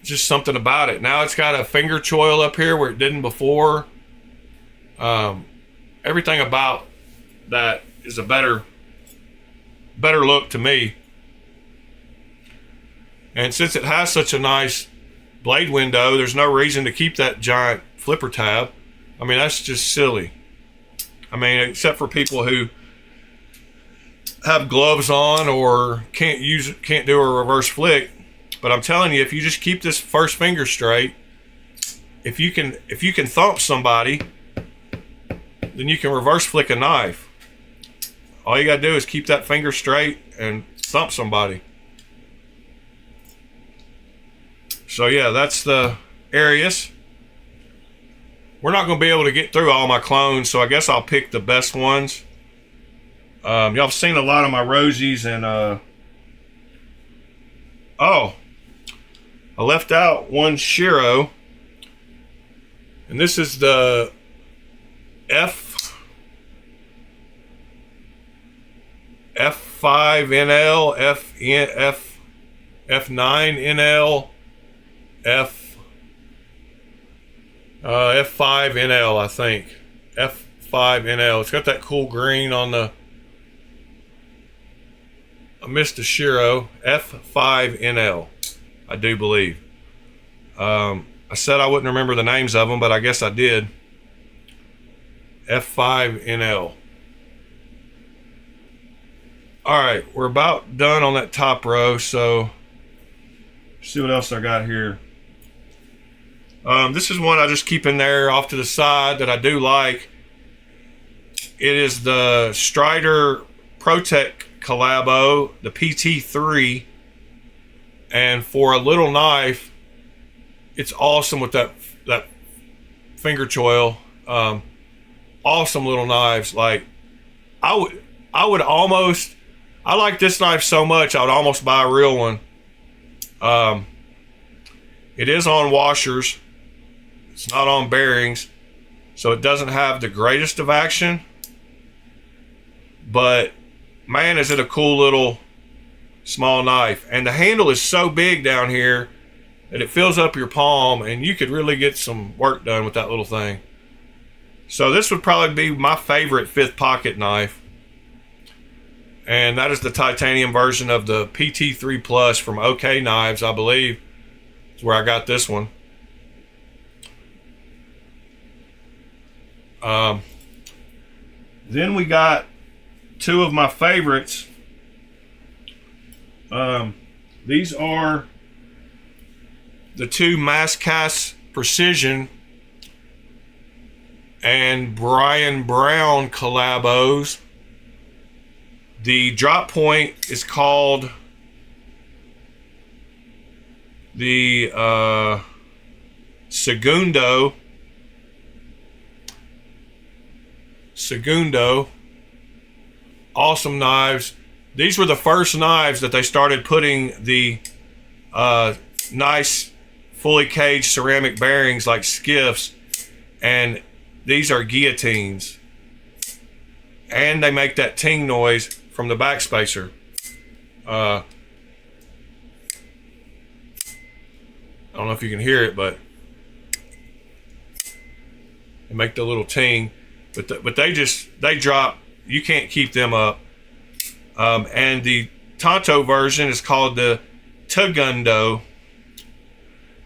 Just something about it. Now it's got a finger choil up here where it didn't before. Everything about that is a better look to me. And since it has such a nice blade window, there's no reason to keep that giant flipper tab. I mean, that's just silly. I mean, except for people who have gloves on or can't do a reverse flick. But I'm telling you, if you just keep this first finger straight, if you can thump somebody, then you can reverse flick a knife. All you gotta do is keep that finger straight and thump somebody. So yeah, that's the Arius. We're not gonna be able to get through all my clones, so I guess I'll pick the best ones. Y'all have seen a lot of my Rosies and oh, I left out one Shiro, and this is the F5NL, F9NL, F5NL, I think. F5NL. It's got that cool green on the. I missed the Shiro. F5NL, I do believe. I said I wouldn't remember the names of them, but I guess I did. F5NL. Alright, we're about done on that top row, so see what else I got here. This is one I just keep in there off to the side that I do like. It is the Strider Protec Collabo, the PT3, and for a little knife, it's awesome with that finger choil. Awesome little knives. Like I would almost. I like this knife so much, I would almost buy a real one. It is on washers. It's not on bearings, so it doesn't have the greatest of action. But man, is it a cool little small knife. And the handle is so big down here that it fills up your palm, and you could really get some work done with that little thing. So this would probably be my favorite fifth pocket knife. And that is the titanium version of the PT3 Plus from OK Knives, I believe. That's where I got this one. Then we got two of my favorites. These are the two Masscast Precision and Brian Brown collabos. The drop point is called the Segundo. Awesome knives. These were the first knives that they started putting the nice fully caged ceramic bearings like skiffs, and these are guillotines. And they make that ting noise from the backspacer. I don't know if you can hear it, but they make the little ting. But they drop. You can't keep them up. And the Tonto version is called the Segundo.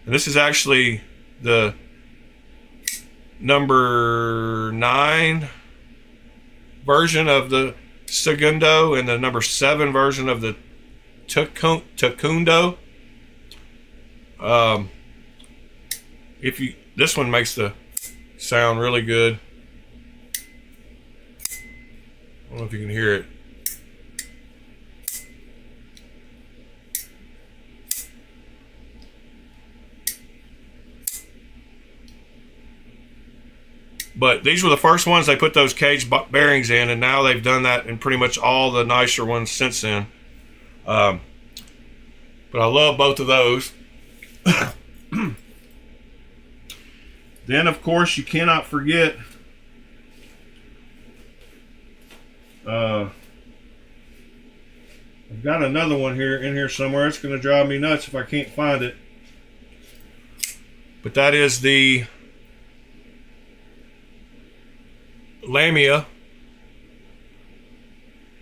And this is actually the number 9 version of the Segundo and the number 7 version of the Takundo. this one makes the sound really good. I don't know if you can hear it. But these were the first ones they put those cage bearings in, and now they've done that in pretty much all the nicer ones since then. But I love both of those. Then, of course, you cannot forget I've got another one here in here somewhere. It's going to drive me nuts if I can't find it. But that is the Lamia.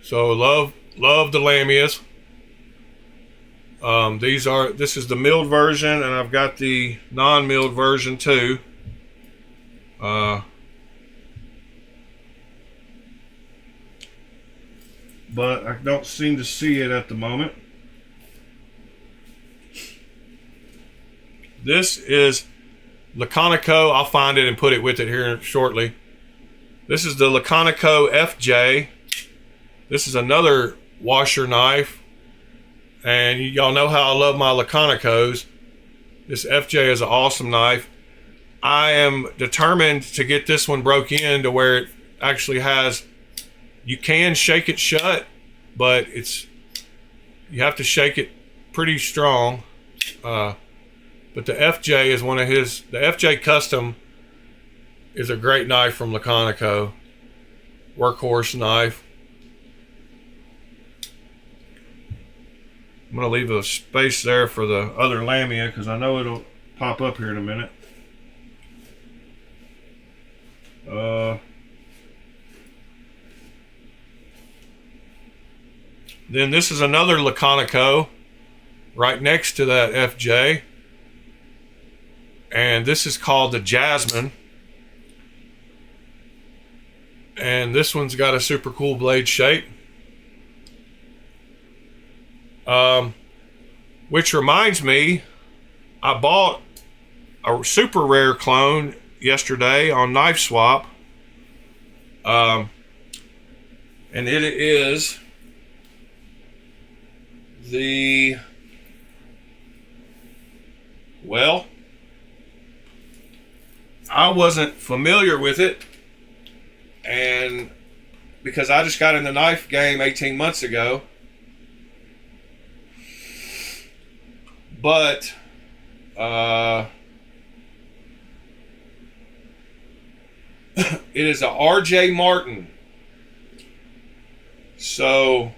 So love the Lamias. This is the milled version, and I've got the non-milled version too. But I don't seem to see it at the moment. This is Laconico. I'll find it and put it with it here shortly. This is the Laconico FJ. This is another washer knife. And y'all know how I love my Laconicos. This FJ is an awesome knife. I am determined to get this one broke in to where it actually has, you can shake it shut, but you have to shake it pretty strong. But the FJ is one of his, the FJ Custom is a great knife from Laconico. Workhorse knife. I'm going to leave a space there for the other Lamia because I know it'll pop up here in a minute. Then this is another Laconico right next to that FJ. And this is called the Jasmine. And this one's got a super cool blade shape. Which reminds me, I bought a super rare clone yesterday on Knife Swap. And it is well, I wasn't familiar with it, and because I just got in the knife game 18 months ago. But it is a RJ Martin. So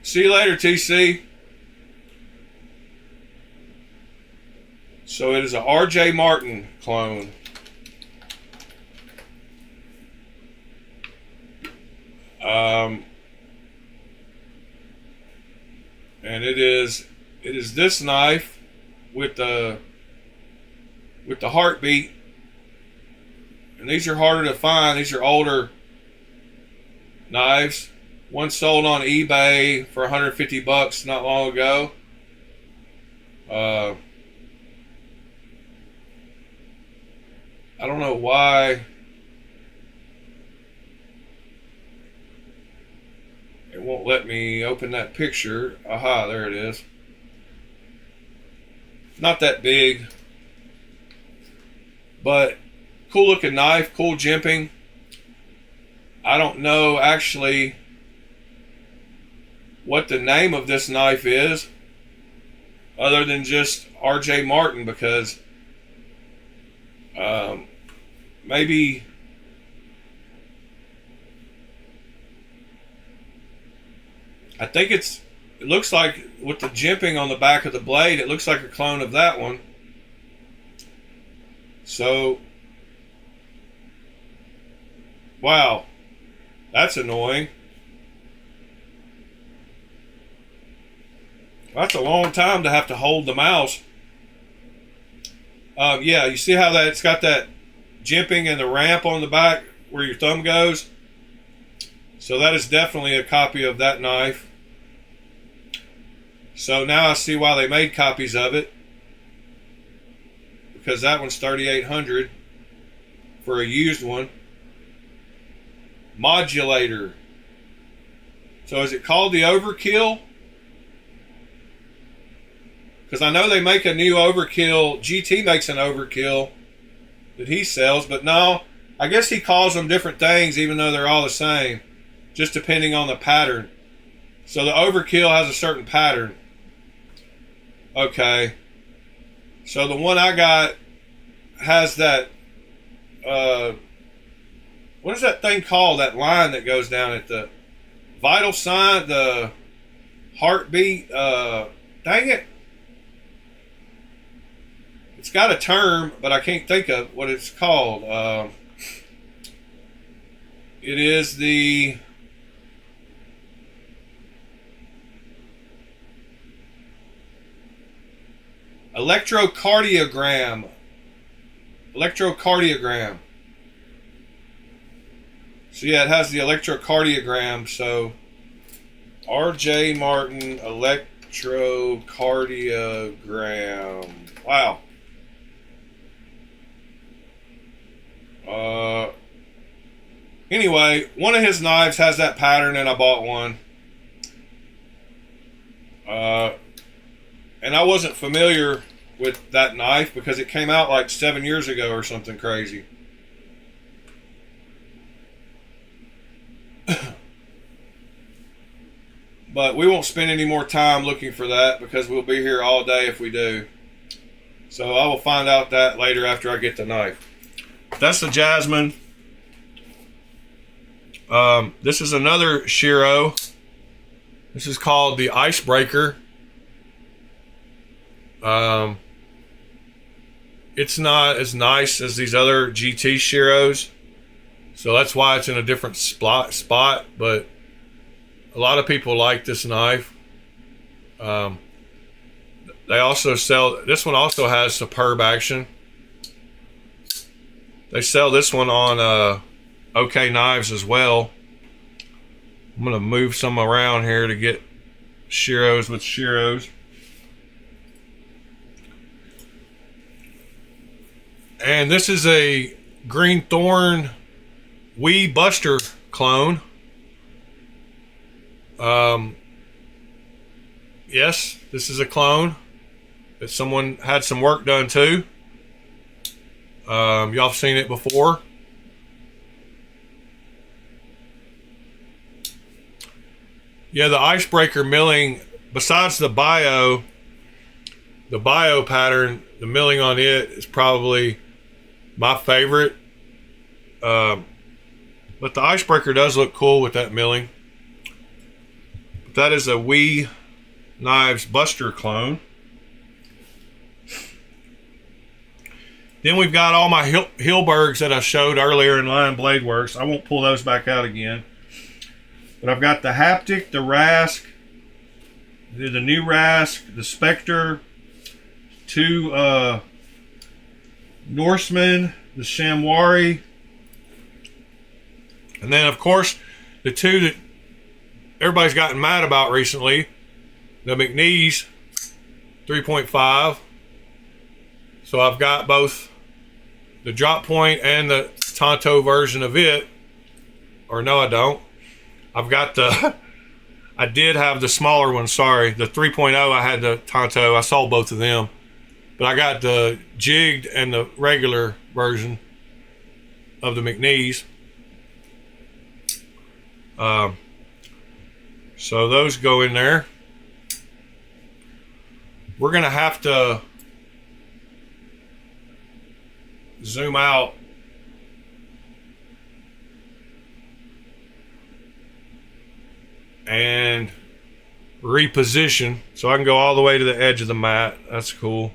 see you later, TC. So it is a RJ Martin clone. And it is this knife with the heartbeat. And these are harder to find. These are older knives. One sold on eBay for 150 bucks not long ago. I don't know why it won't let me open that picture. Aha, there it is. Not that big, but cool looking knife, cool jimping. I don't know actually what the name of this knife is other than just RJ Martin, because maybe I think it looks like with the jimping on the back of the blade, it looks like a clone of that one. So, wow, that's annoying. That's a long time to have to hold the mouse. Yeah, you see how that it's got that jimping and the ramp on the back where your thumb goes? So that is definitely a copy of that knife. So now I see why they made copies of it. because that one's $3,800 for a used one. Modulator. So is it called the Overkill? Because I know they make a new Overkill. GT makes an Overkill that he sells, but no, I guess he calls them different things even though they're all the same, just depending on the pattern. So the Overkill has a certain pattern. Okay. So the one I got has that, what is that thing called? That line that goes down at the vital sign, the heartbeat, dang it. It's got a term, but I can't think of what it's called. It is the electrocardiogram. Electrocardiogram. So yeah, it has the electrocardiogram. So RJ Martin electrocardiogram. Wow. Anyway, one of his knives has that pattern, and I bought one. And I wasn't familiar with that knife because it came out like 7 years ago or something crazy. But we won't spend any more time looking for that because we'll be here all day if we do. So I will find out that later after I get the knife. That's the Jasmine. This is another Shiro. This is called the Icebreaker. It's not as nice as these other GT Shiros, so that's why it's in a different spot, but a lot of people like this knife. They also sell, this one also has superb action. They sell this one on OK Knives as well. I'm going to move some around here to get Shiros with Shiros. And this is a Green Thorn Wee Buster clone. Yes, this is a clone that someone had some work done to. Y'all have seen it before. Yeah, the Icebreaker milling, besides the bio pattern, the milling on it is probably my favorite. But the Icebreaker does look cool with that milling. But that is a Wee Knives Buster clone. Then we've got all my Hilbergs that I showed earlier in Lion Blade Works. I won't pull those back out again. But I've got the Haptic, the Rask, the new Rask, the Spectre, two Norsemen, the Shamwari, and then of course the two that everybody's gotten mad about recently, the McNeese 3.5. So I've got both the drop point and the Tonto version of it. Or no, I don't. I've got the I did have the smaller one, sorry. The 3.0, I had the Tonto. I sold both of them. But I got the jigged and the regular version of the McNeese. So those go in there. We're going to have to zoom out and reposition so I can go all the way to the edge of the mat. That's cool,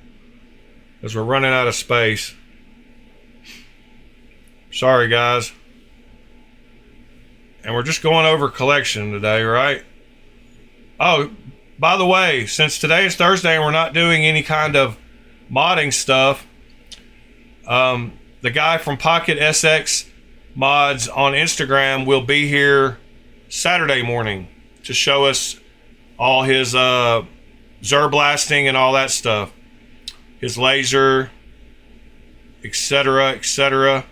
because we're running out of space. Sorry guys. And we're just going over collection today, right? Oh, by the way, since today is Thursday and we're not doing any kind of modding stuff, the guy from Pocket SX Mods on Instagram will be here Saturday morning to show us all his Zer blasting and all that stuff. His laser, etc., etc.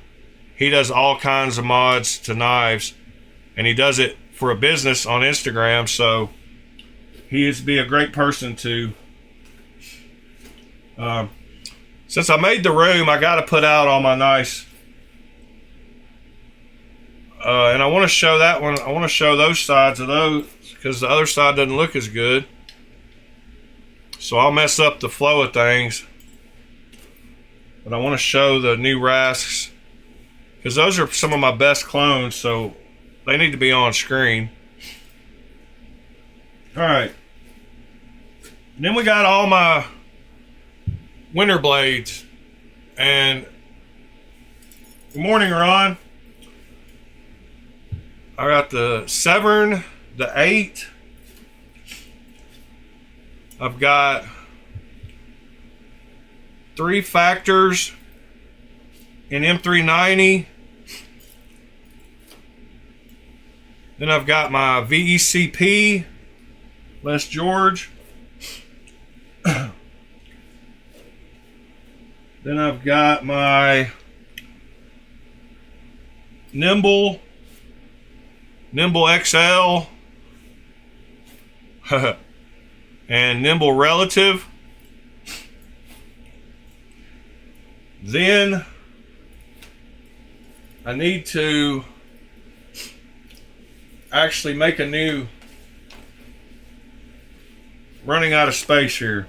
He does all kinds of mods to knives, and he does it for a business on Instagram, so he is be a great person to. Since I made the room, I got to put out all my nice. And I want to show that one. I want to show those sides of those because the other side doesn't look as good. So I'll mess up the flow of things. But I want to show the new rasks because those are some of my best clones, so they need to be on screen. All right. And then we got all my winter blades. And good morning, Ron. I got the Severn, the 8. I've got 3 factors in M390. Then I've got my VECP, Les George. Then I've got my Nimble XL and Nimble Relative. Then I need to actually make a new, running out of space here.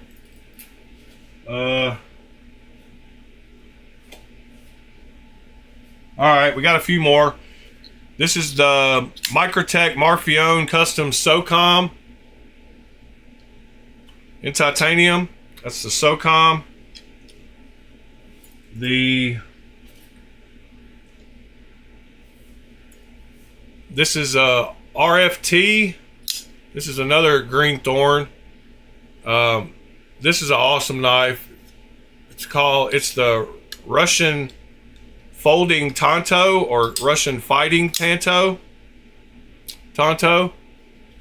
Alright, we got a few more. This is the Microtech Marfione Custom SOCOM in titanium. That's the SOCOM. This is a RFT. This is another green thorn. This is an awesome knife. It's the Russian folding Tanto or Russian fighting Tanto.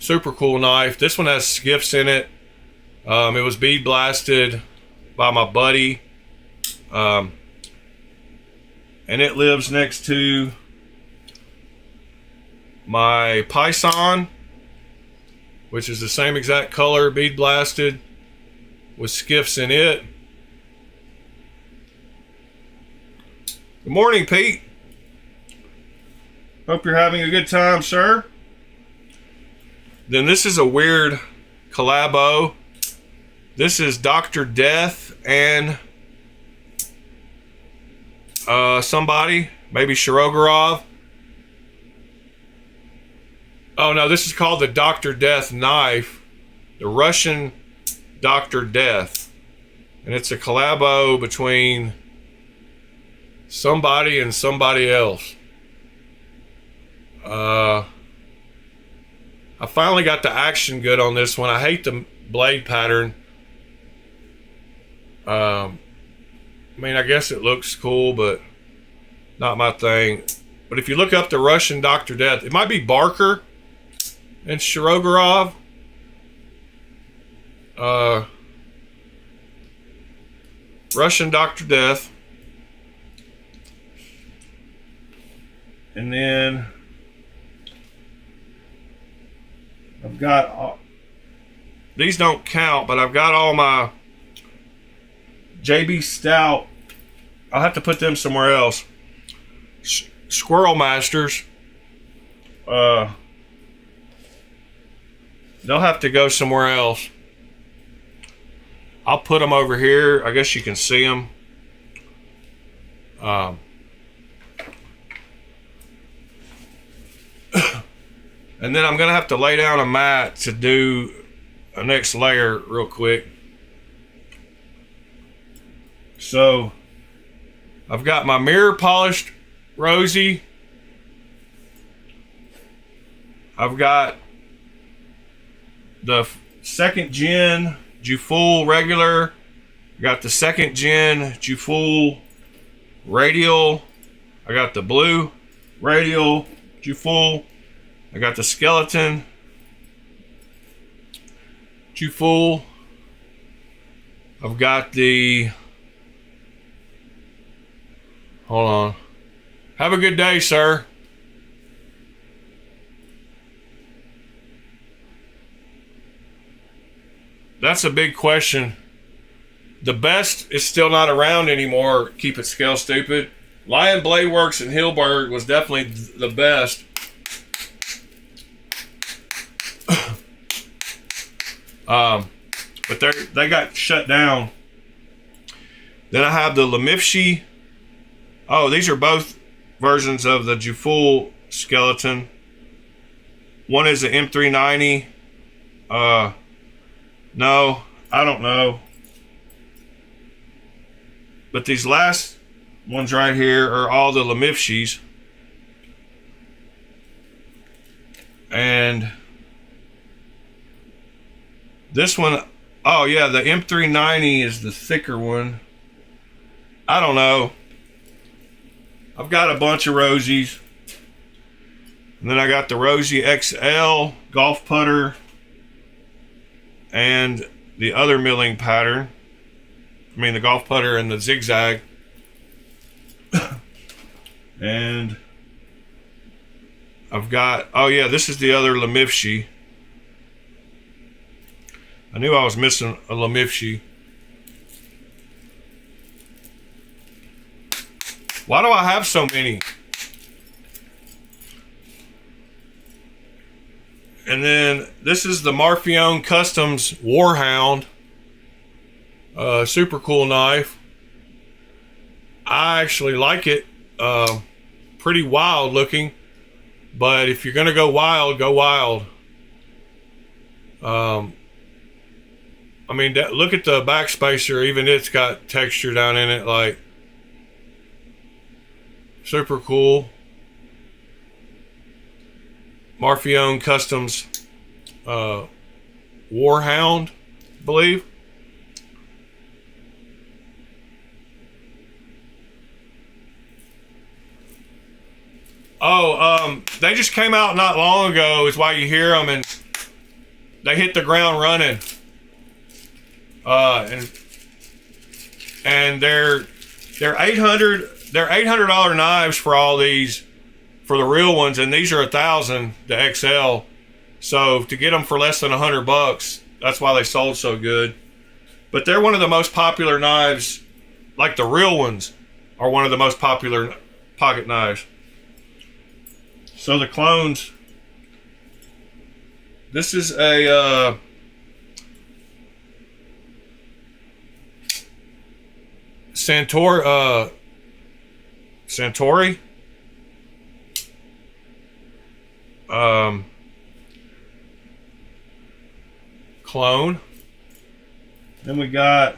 Super cool knife. This one has skiffs in it. It was bead blasted by my buddy. And it lives next to my Python, which is the same exact color, bead blasted with skiffs in it. Good morning, Pete. Hope you're having a good time, sir. Then this is a weird collabo. This is Dr. Death and somebody, maybe Shirogorov. Oh no, this is called the Dr. Death knife, the Russian Dr. Death, and it's a collabo between somebody and somebody else. I finally got the action good on this one. I hate the blade pattern. I mean, I guess it looks cool, but not my thing. But if you look up the Russian Dr. Death, it might be Barker and Shirogorov. Russian Dr. Death. And then I've got, these don't count, but I've got all my JB Stout. I'll have to put them somewhere else. Squirrel Masters. They'll have to go somewhere else. I'll put them over here. I guess you can see them. And then I'm going to have to lay down a mat to do a next layer real quick. So I've got my mirror polished Rosie. I've got the second gen Jufull regular. I got the second gen Jufull radial. I got the blue radial Jufull. I got the skeleton Jufull. I've got the Hold on. Have a good day, sir. That's a big question. The best is still not around anymore. Keep it scale stupid. Lion Blade Works in Hilberg was definitely the best. But they got shut down. Then I have the Lemifshi. Oh, these are both versions of the Juful skeleton. One is the M390. No, I don't know. But these last ones right here are all the Lemifshis. And this one, oh yeah, the M390 is the thicker one. I don't know. I've got a bunch of Rosies. And then I got the Rosie XL golf putter and the other milling pattern. I mean the golf putter and the zigzag. And I've got, oh yeah, this is the other Lemifshi. I knew I was missing a Lemifshi. Why do I have so many? And then this is the Marfione Customs Warhound. Super cool knife. I actually like it. Pretty wild looking. But if you're going to go wild, go wild. I mean, look at the backspacer. Even it's got texture down in it. Like, super cool. Marfione Customs Warhound, I believe. Oh, they just came out not long ago is why you hear them, and they hit the ground running. And they're $800 knives for all these, for the real ones, and these are $1,000, the XL. So to get them for less than $100, that's why they sold so good. But they're one of the most popular knives, like the real ones are one of the most popular pocket knives. So the clones, this is a Santori clone. Then we got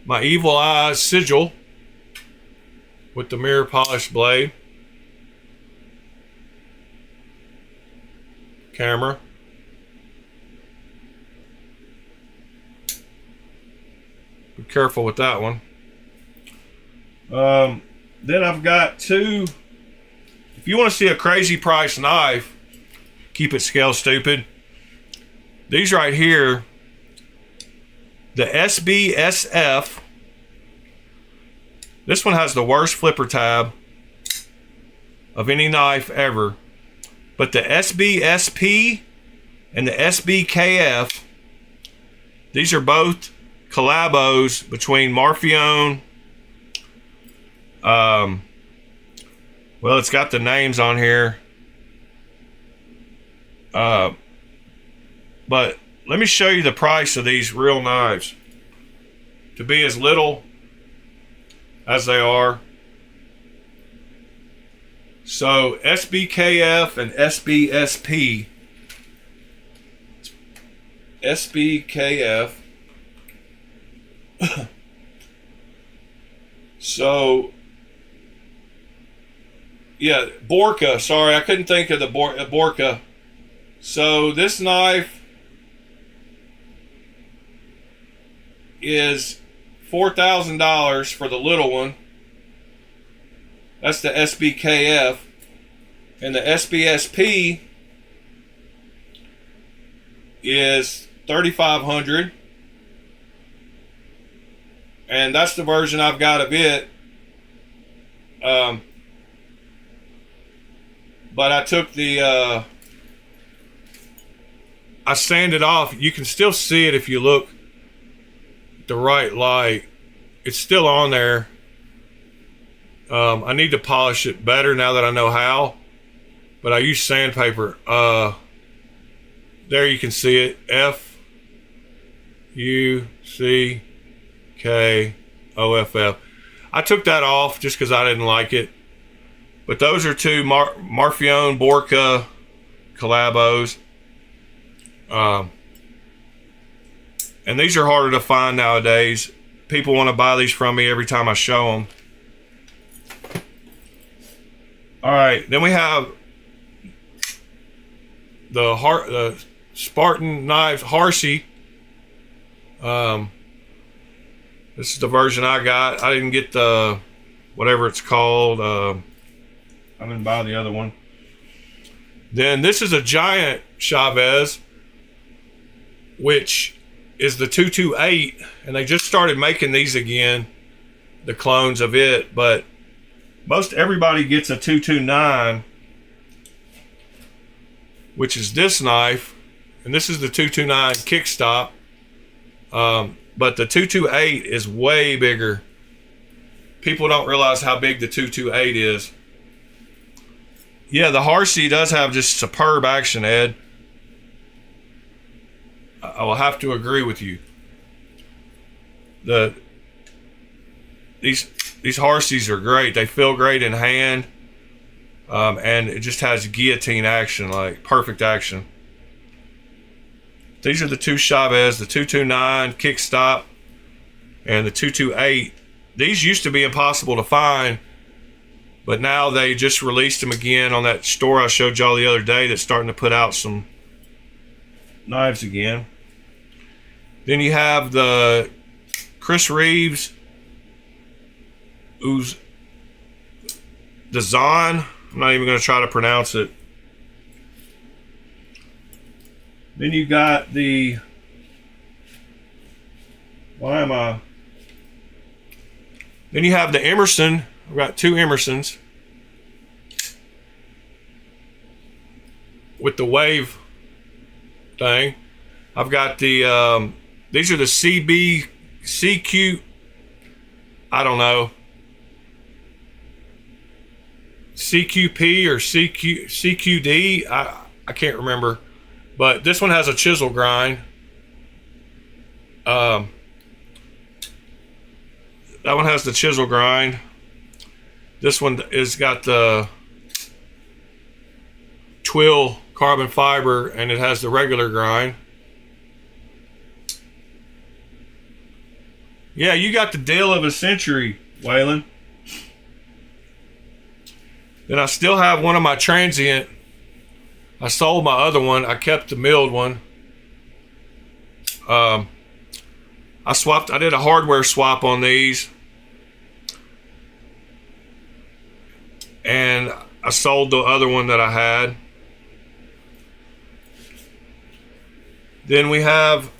my Evil Eye sigil with the mirror polished blade. Camera. Be careful with that one. Then I've got two. If you want to see a crazy price knife, keep it scale stupid. These right here, the SBSF. This one has the worst flipper tab of any knife ever. But the SBSP and the SBKF, these are both collabos between Marfione. Well, it's got the names on here. But let me show you the price of these real knives. To be as little as they are. So SBKF and SBSP. SBKF. So yeah, Borka. Sorry, I couldn't think of the Borka. So this knife is $4,000 for the little one. That's the SBKF. And the SBSP is $3,500. And that's the version I've got of it. But I took the I sanded off. You can still see it if you look at the right light. It's still on there. I need to polish it better now that I know how, but I use sandpaper. There you can see it. Fuckoff. I took that off just because I didn't like it. But those are two Marfione Borka collabos. And these are harder to find nowadays. People want to buy these from me every time I show them. Alright, then we have the Spartan Knives Harsey. This is the version I got. I didn't get the whatever it's called. I didn't buy the other one. Then this is a giant Chavez, which is the 228, and they just started making these again, the clones of it, but most everybody gets a 229, which is this knife, and this is the 229 kickstop. But the 228 is way bigger. People don't realize how big the 228 is. Yeah, the Harsey does have just superb action, Ed. I will have to agree with you. These Harseys are great. They feel great in hand, and it just has guillotine action, like perfect action. These are the two Chavez, the 229 kickstop and the 228. These used to be impossible to find, but now they just released them again on that store I showed y'all the other day that's starting to put out some knives again. Then you have the Chris Reeves, the Zahn. I'm not even going to try to pronounce it. Then you got the, then you have the Emerson. I've got two Emersons with the wave thing. I've got the, these are the CQ, I don't know, CQP or CQD, I can't remember. But this one has a chisel grind. That one has the chisel grind. This one is got the twill carbon fiber, and it has the regular grind. Yeah, you got the deal of a century, Waylon. Then I still have one of my transient. I sold my other one. I kept the milled one. I did a hardware swap on these. And I sold the other one that I had. Then we have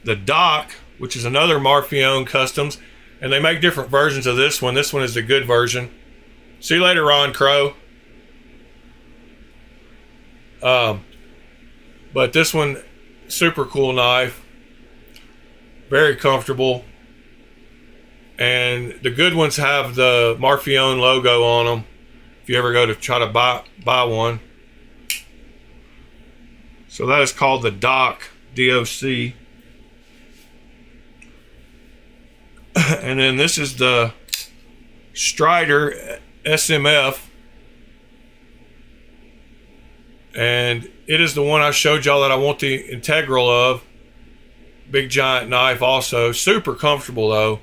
the Doc, which is another Marfione Customs. And they make different versions of this one. This one is the good version. See you later, Ron Crow. But this one, super cool knife, very comfortable, and the good ones have the Marfione logo on them if you ever go to try to buy one. So that is called the Doc, D-O-C. And then this is the Strider SMF. And it is the one I showed y'all that I want the integral of. Big giant knife also. Super comfortable though.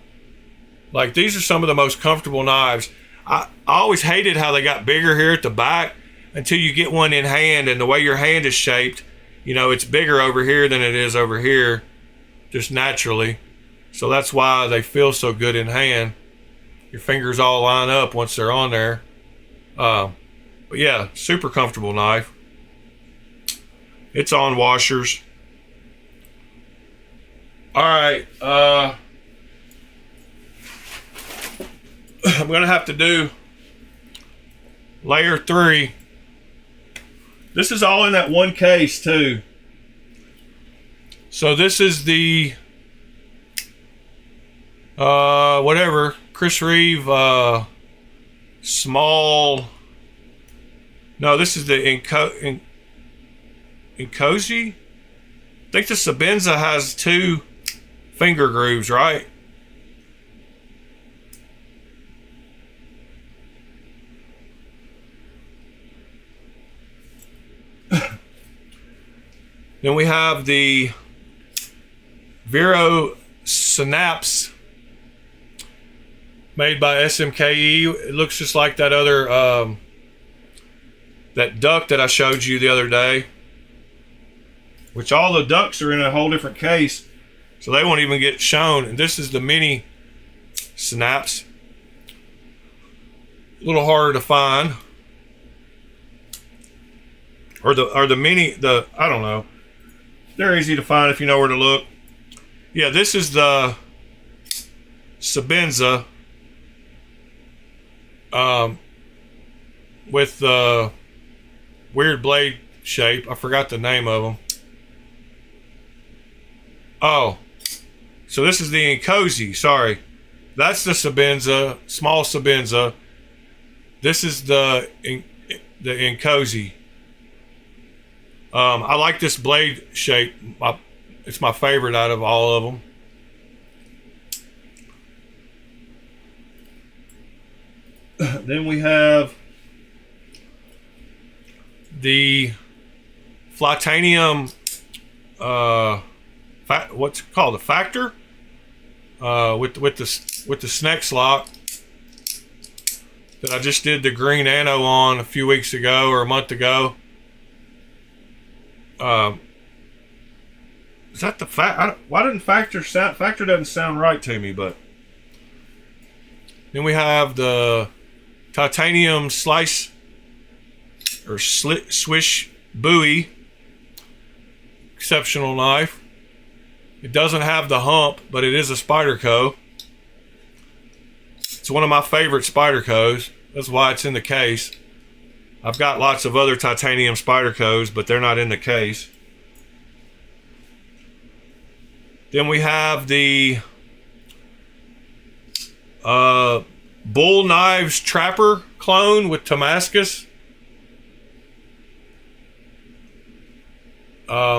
Like, these are some of the most comfortable knives. I always hated how they got bigger here at the back until you get one in hand, and the way your hand is shaped, you know, it's bigger over here than it is over here, just naturally. So that's why they feel so good in hand. Your fingers all line up once they're on there. But yeah, super comfortable knife. It's on washers. All right. I'm gonna have to do layer 3. This is all in that one case too. So this is the whatever Chris Reeve small. No, this is the Inkosi. I think the Sabenza has 2 finger grooves, right? Then we have the Vero Synapse made by SMKE. It looks just like that other that duck that I showed you the other day, which all the ducks are in a whole different case, so they won't even get shown. And this is the mini Synapse. A little harder to find. Or the mini, I don't know. They're easy to find if you know where to look. Yeah, this is the Sabenza with the weird blade shape. I forgot the name of them. Oh, so this is the Inkosi. Sorry, that's the Sabenza, small Sabenza. This is the Inkosi. I like this blade shape. It's my favorite out of all of them. Then we have the Flytanium, what's it called? The Factor, with the Snex lock that I just did the green anno on a few weeks ago or a month ago. Is that the why didn't Factor sound? Factor doesn't sound right to me, but then we have the titanium slice or swish buoy. Exceptional knife. It doesn't have the hump, but it is a Spyderco. It's one of my favorite Spydercos. That's why it's in the case. I've got lots of other titanium Spydercos, but they're not in the case. Then we have the Bull Knives Trapper clone with Damascus.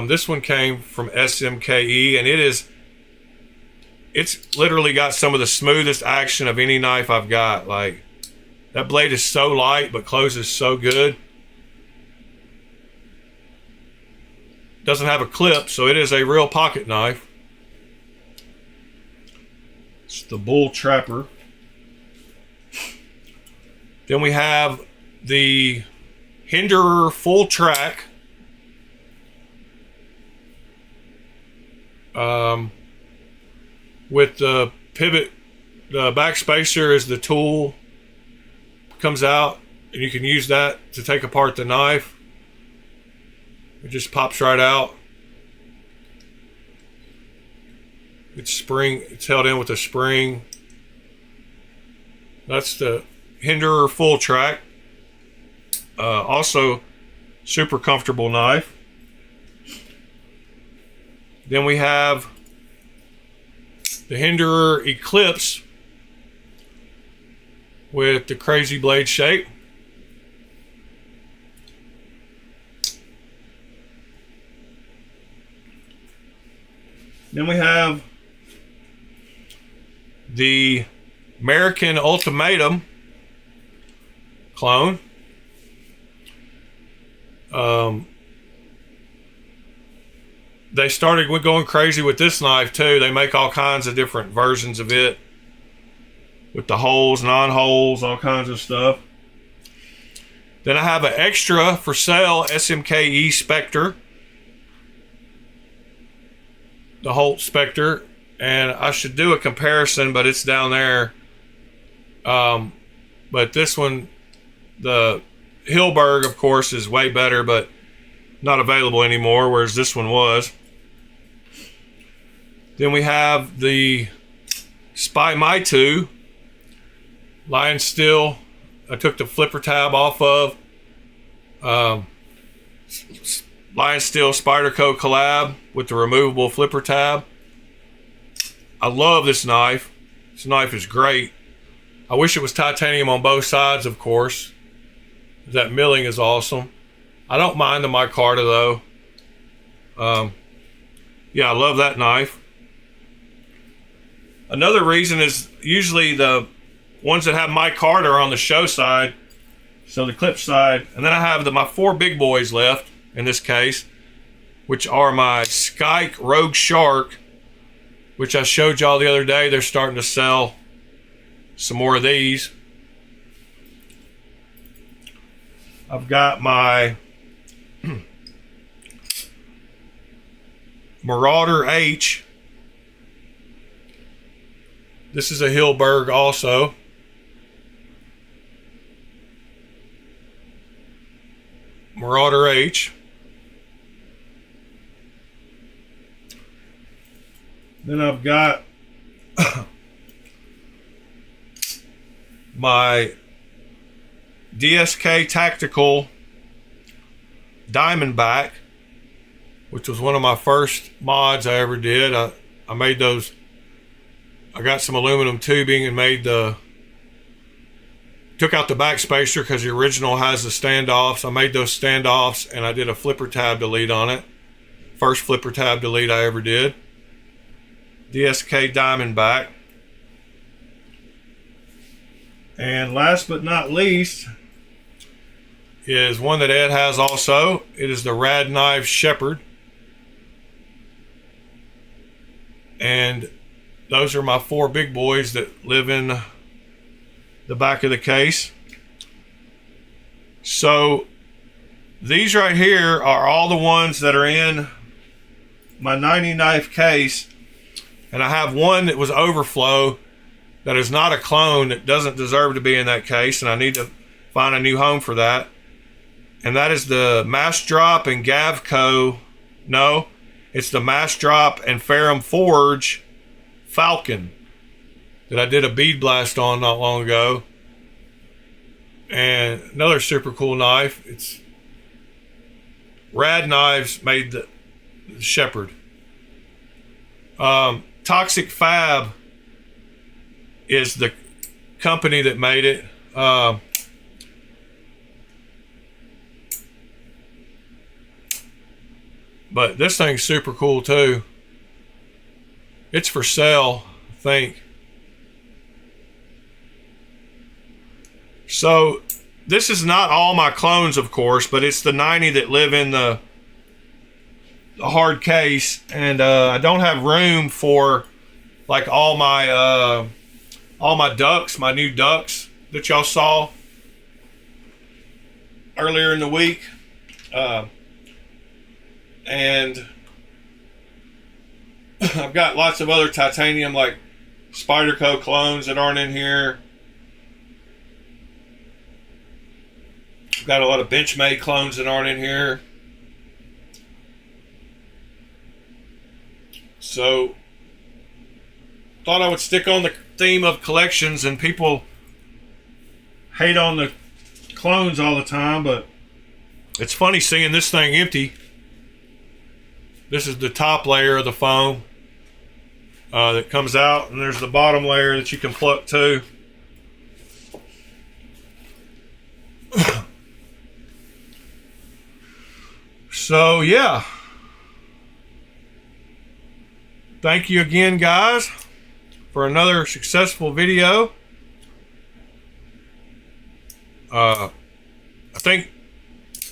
This one came from SMKE, and it's literally got some of the smoothest action of any knife I've got. Like, that blade is so light but closes so good. Doesn't have a clip, so it is a real pocket knife. It's the Bull Trapper. Then we have the Hinderer Full Track. With the pivot, the backspacer is the tool. Comes out, and you can use that to take apart the knife. It just pops right out. It's held in with a spring. That's the Hinderer Full Track. Also, super comfortable knife. Then we have the Hinderer Eclipse with the crazy blade shape. Then we have the American Ultimatum clone. They started going crazy with this knife too. They make all kinds of different versions of it with the holes, non-holes, all kinds of stuff. Then I have an extra for sale SMKE Spectre, the Holt Spectre, and I should do a comparison, but it's down there. But this one, the Hilberg, of course, is way better, but not available anymore, whereas this one was. Then we have the Spy Maitu Lion steel. I took the flipper tab off of. Lion steel Spyderco collab with the removable flipper tab. I love this knife. This knife is great. I wish it was titanium on both sides, of course. That milling is awesome. I don't mind the micarta though. Yeah, I love that knife. Another reason is usually the ones that have micarta are on the show side, so the clip side, and then I have my 4 big boys left in this case, which are my Skyke Rogue Shark, which I showed y'all the other day. They're starting to sell some more of these. I've got my Marauder H. This is a Hilberg also. Marauder H. Then I've got my DSK Tactical Diamondback, which was one of my first mods I ever did. I made those. I got some aluminum tubing and took out the back spacer because the original has the standoffs. I made those standoffs and I did a flipper tab delete on it. First flipper tab delete I ever did. DSK Diamondback. And last but not least is one that Ed has also. It is the Rad Knives Shepherd. And those are my 4 big boys that live in the back of the case. So these right here are all the ones that are in my 90 knife case. And I have one that was overflow that is not a clone, that doesn't deserve to be in that case, and I need to find a new home for that. And that is the Mass Drop and Gavco. No, it's the Mass Drop and Ferrum Forge Falcon that I did a bead blast on not long ago. And another super cool knife. It's Rad Knives made the Shepherd. Toxic Fab is the company that made it. But this thing's super cool too. It's for sale, I think. So this is not all my clones, of course, but it's the 90 that live in the hard case, and I don't have room for like all my ducks, my new ducks that y'all saw earlier in the week. And I've got lots of other titanium like Spyderco clones that aren't in here. I've got a lot of Benchmade clones that aren't in here. So thought I would stick on the theme of collections, and people hate on the clones all the time, but it's funny seeing this thing empty. This is the top layer of the foam that comes out, and there's the bottom layer that you can pluck too. So yeah, thank you again, guys, for another successful video. I think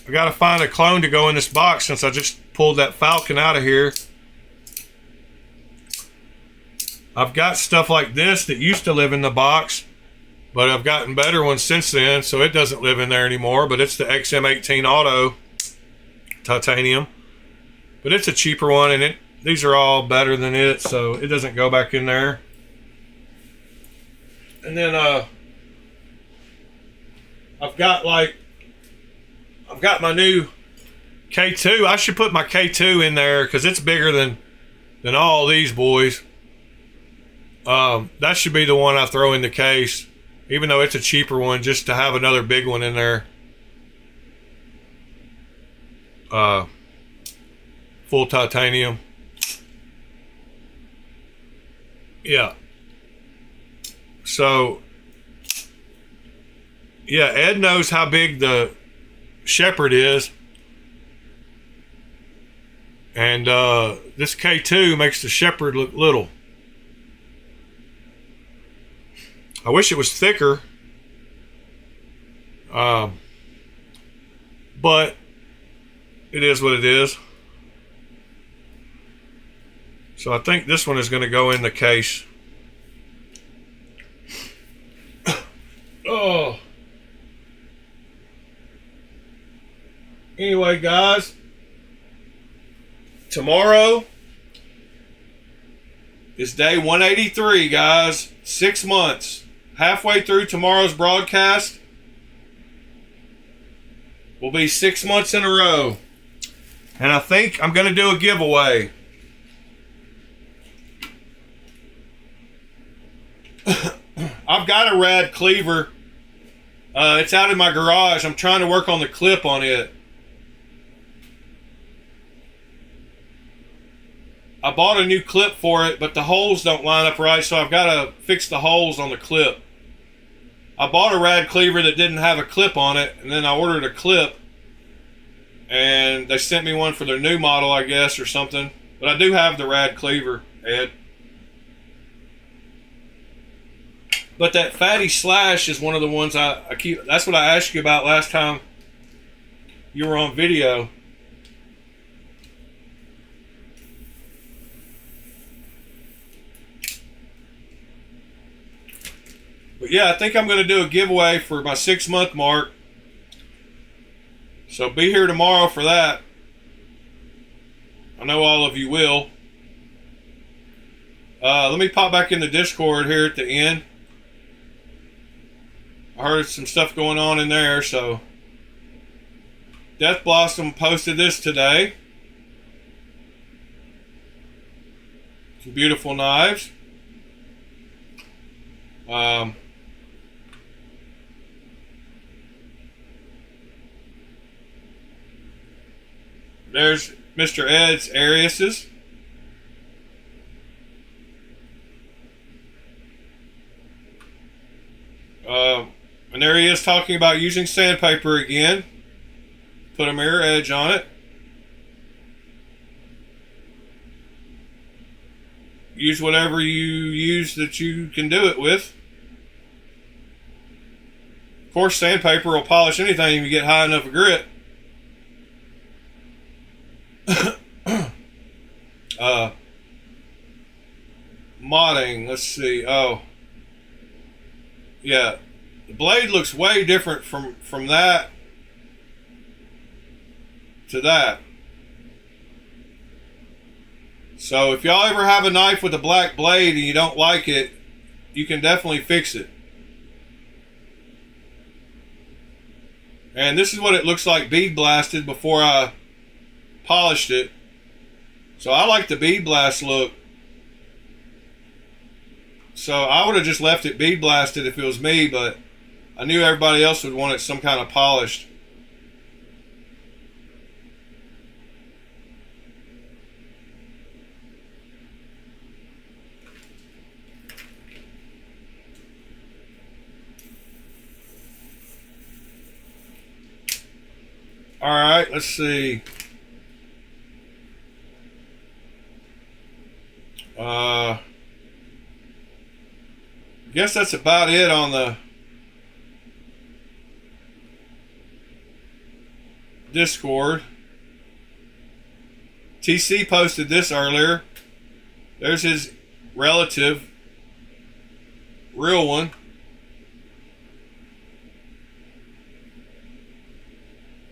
I gotta find a clone to go in this box since I just pulled that Falcon out of here. I've got stuff like this that used to live in the box, but I've gotten better ones since then, so it doesn't live in there anymore. But it's the XM18 Auto titanium, but it's a cheaper one, and these are all better than it, so it doesn't go back in there. And then I've got my new K2. I should put my K2 in there because it's bigger than all these boys. That should be the one I throw in the case even though it's a cheaper one, just to have another big one in there. Full titanium. Yeah. So, yeah, Ed knows how big the Shepherd is. And this K2 makes the Shepherd look little. I wish it was thicker. But it is what it is. So I think this one is going to go in the case. Oh. Anyway, guys, tomorrow is day 183, guys. 6 months. Halfway through tomorrow's broadcast, will be 6 months in a row. And I think I'm going to do a giveaway. I've got a rad cleaver. It's out in my garage. I'm trying to work on the clip on it. I bought a new clip for it, but the holes don't line up right, so I've got to fix the holes on the clip. I bought a rad cleaver that didn't have a clip on it, and then I ordered a clip, and they sent me one for their new model, I guess, or something. But I do have the rad cleaver, Ed. But that fatty slash is one of the ones I keep. That's what I asked you about last time you were on video. But yeah, I think I'm going to do a giveaway for my 6 month mark. So be here tomorrow for that. I know all of you will. Let me pop back in the Discord here at the end. I heard some stuff going on in there, so Death Blossom posted this today. Some beautiful knives. There's Mr. Ed's Arius's. And there he is talking about using sandpaper again. Put a mirror edge on it. Use whatever you use that you can do it with. Of course, sandpaper will polish anything if you get high enough of grit. Modding, let's see. Oh, yeah, the blade looks way different from that to that. So if y'all ever have a knife with a black blade and you don't like it, you can definitely fix it. And this is what it looks like bead blasted before I polished it. So I like the bead blast look. So I would have just left it bead blasted if it was me, but I knew everybody else would want it some kind of polished. All right, let's see. I guess that's about it on the Discord. TC posted this earlier. There's his relative, real one.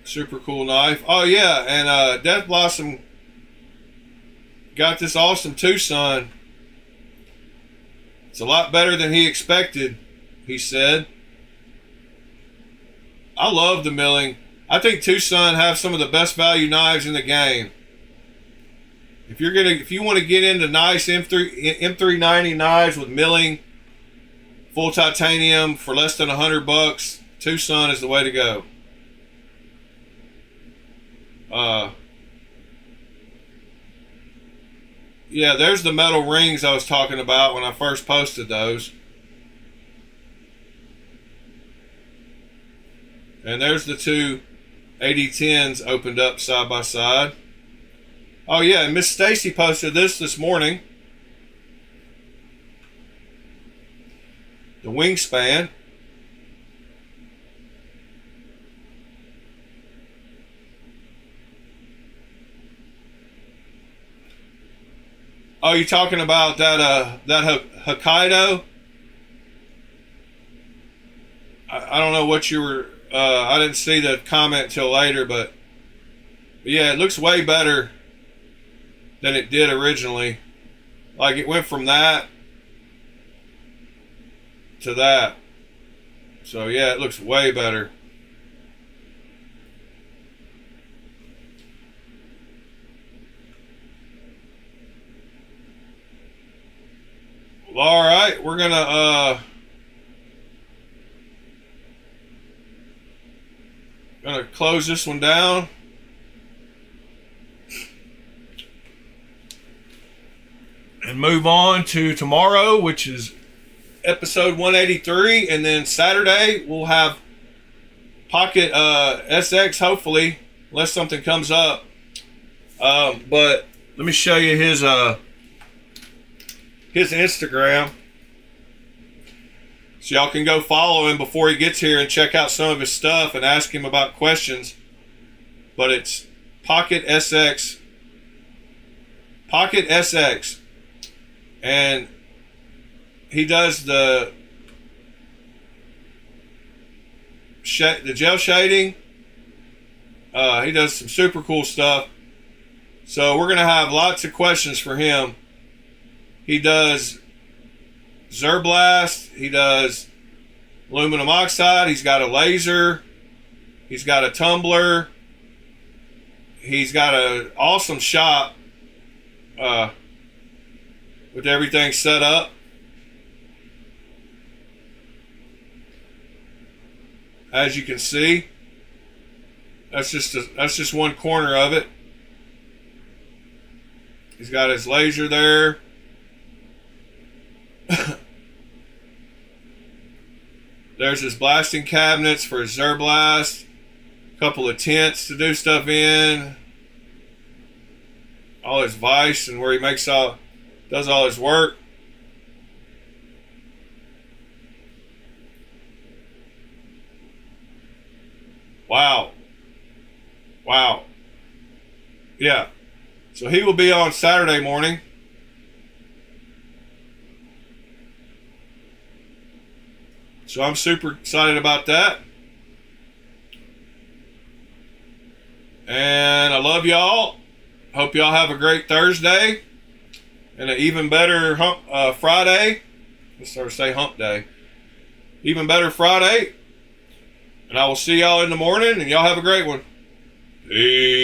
Super cool knife. Oh yeah, and Death Blossom got this awesome Tucson. It's a lot better than he expected, he said. I love the milling. I think Tucson have some of the best value knives in the game. If you want to get into nice M390 knives with milling, full titanium for less than $100. Tucson is the way to go. Yeah, there's the metal rings I was talking about when I first posted those. And there's the two 8010s opened up side by side. Oh yeah, and Miss Stacy posted this morning. The wingspan. Oh, you're talking about that Hokkaido? I don't know what you were. I didn't see the comment till later, but yeah, it looks way better than it did originally. Like it went from that to that. So yeah, it looks way better. Well, all right, we're gonna close this one down. And move on to tomorrow, which is episode 183, and then Saturday we'll have Pocket SX, hopefully, unless something comes up. But let me show you his Instagram, so y'all can go follow him before he gets here and check out some of his stuff and ask him about questions. But it's Pocket SX, and he does the gel shading. He does some super cool stuff. So we're gonna have lots of questions for him. He does Zerblast. He does aluminum oxide. He's got a laser. He's got a tumbler. He's got an awesome shop with everything set up. As you can see, that's just one corner of it. He's got his laser there. There's his blasting cabinets for his Zerblast. A couple of tents to do stuff in. All his vise and where he does all his work. Wow. Yeah. So he will be on Saturday morning. So I'm super excited about that. And I love y'all. Hope y'all have a great Thursday and an even better Friday. Let's start to say hump day. Even better Friday. And I will see y'all in the morning, and y'all have a great one. Peace.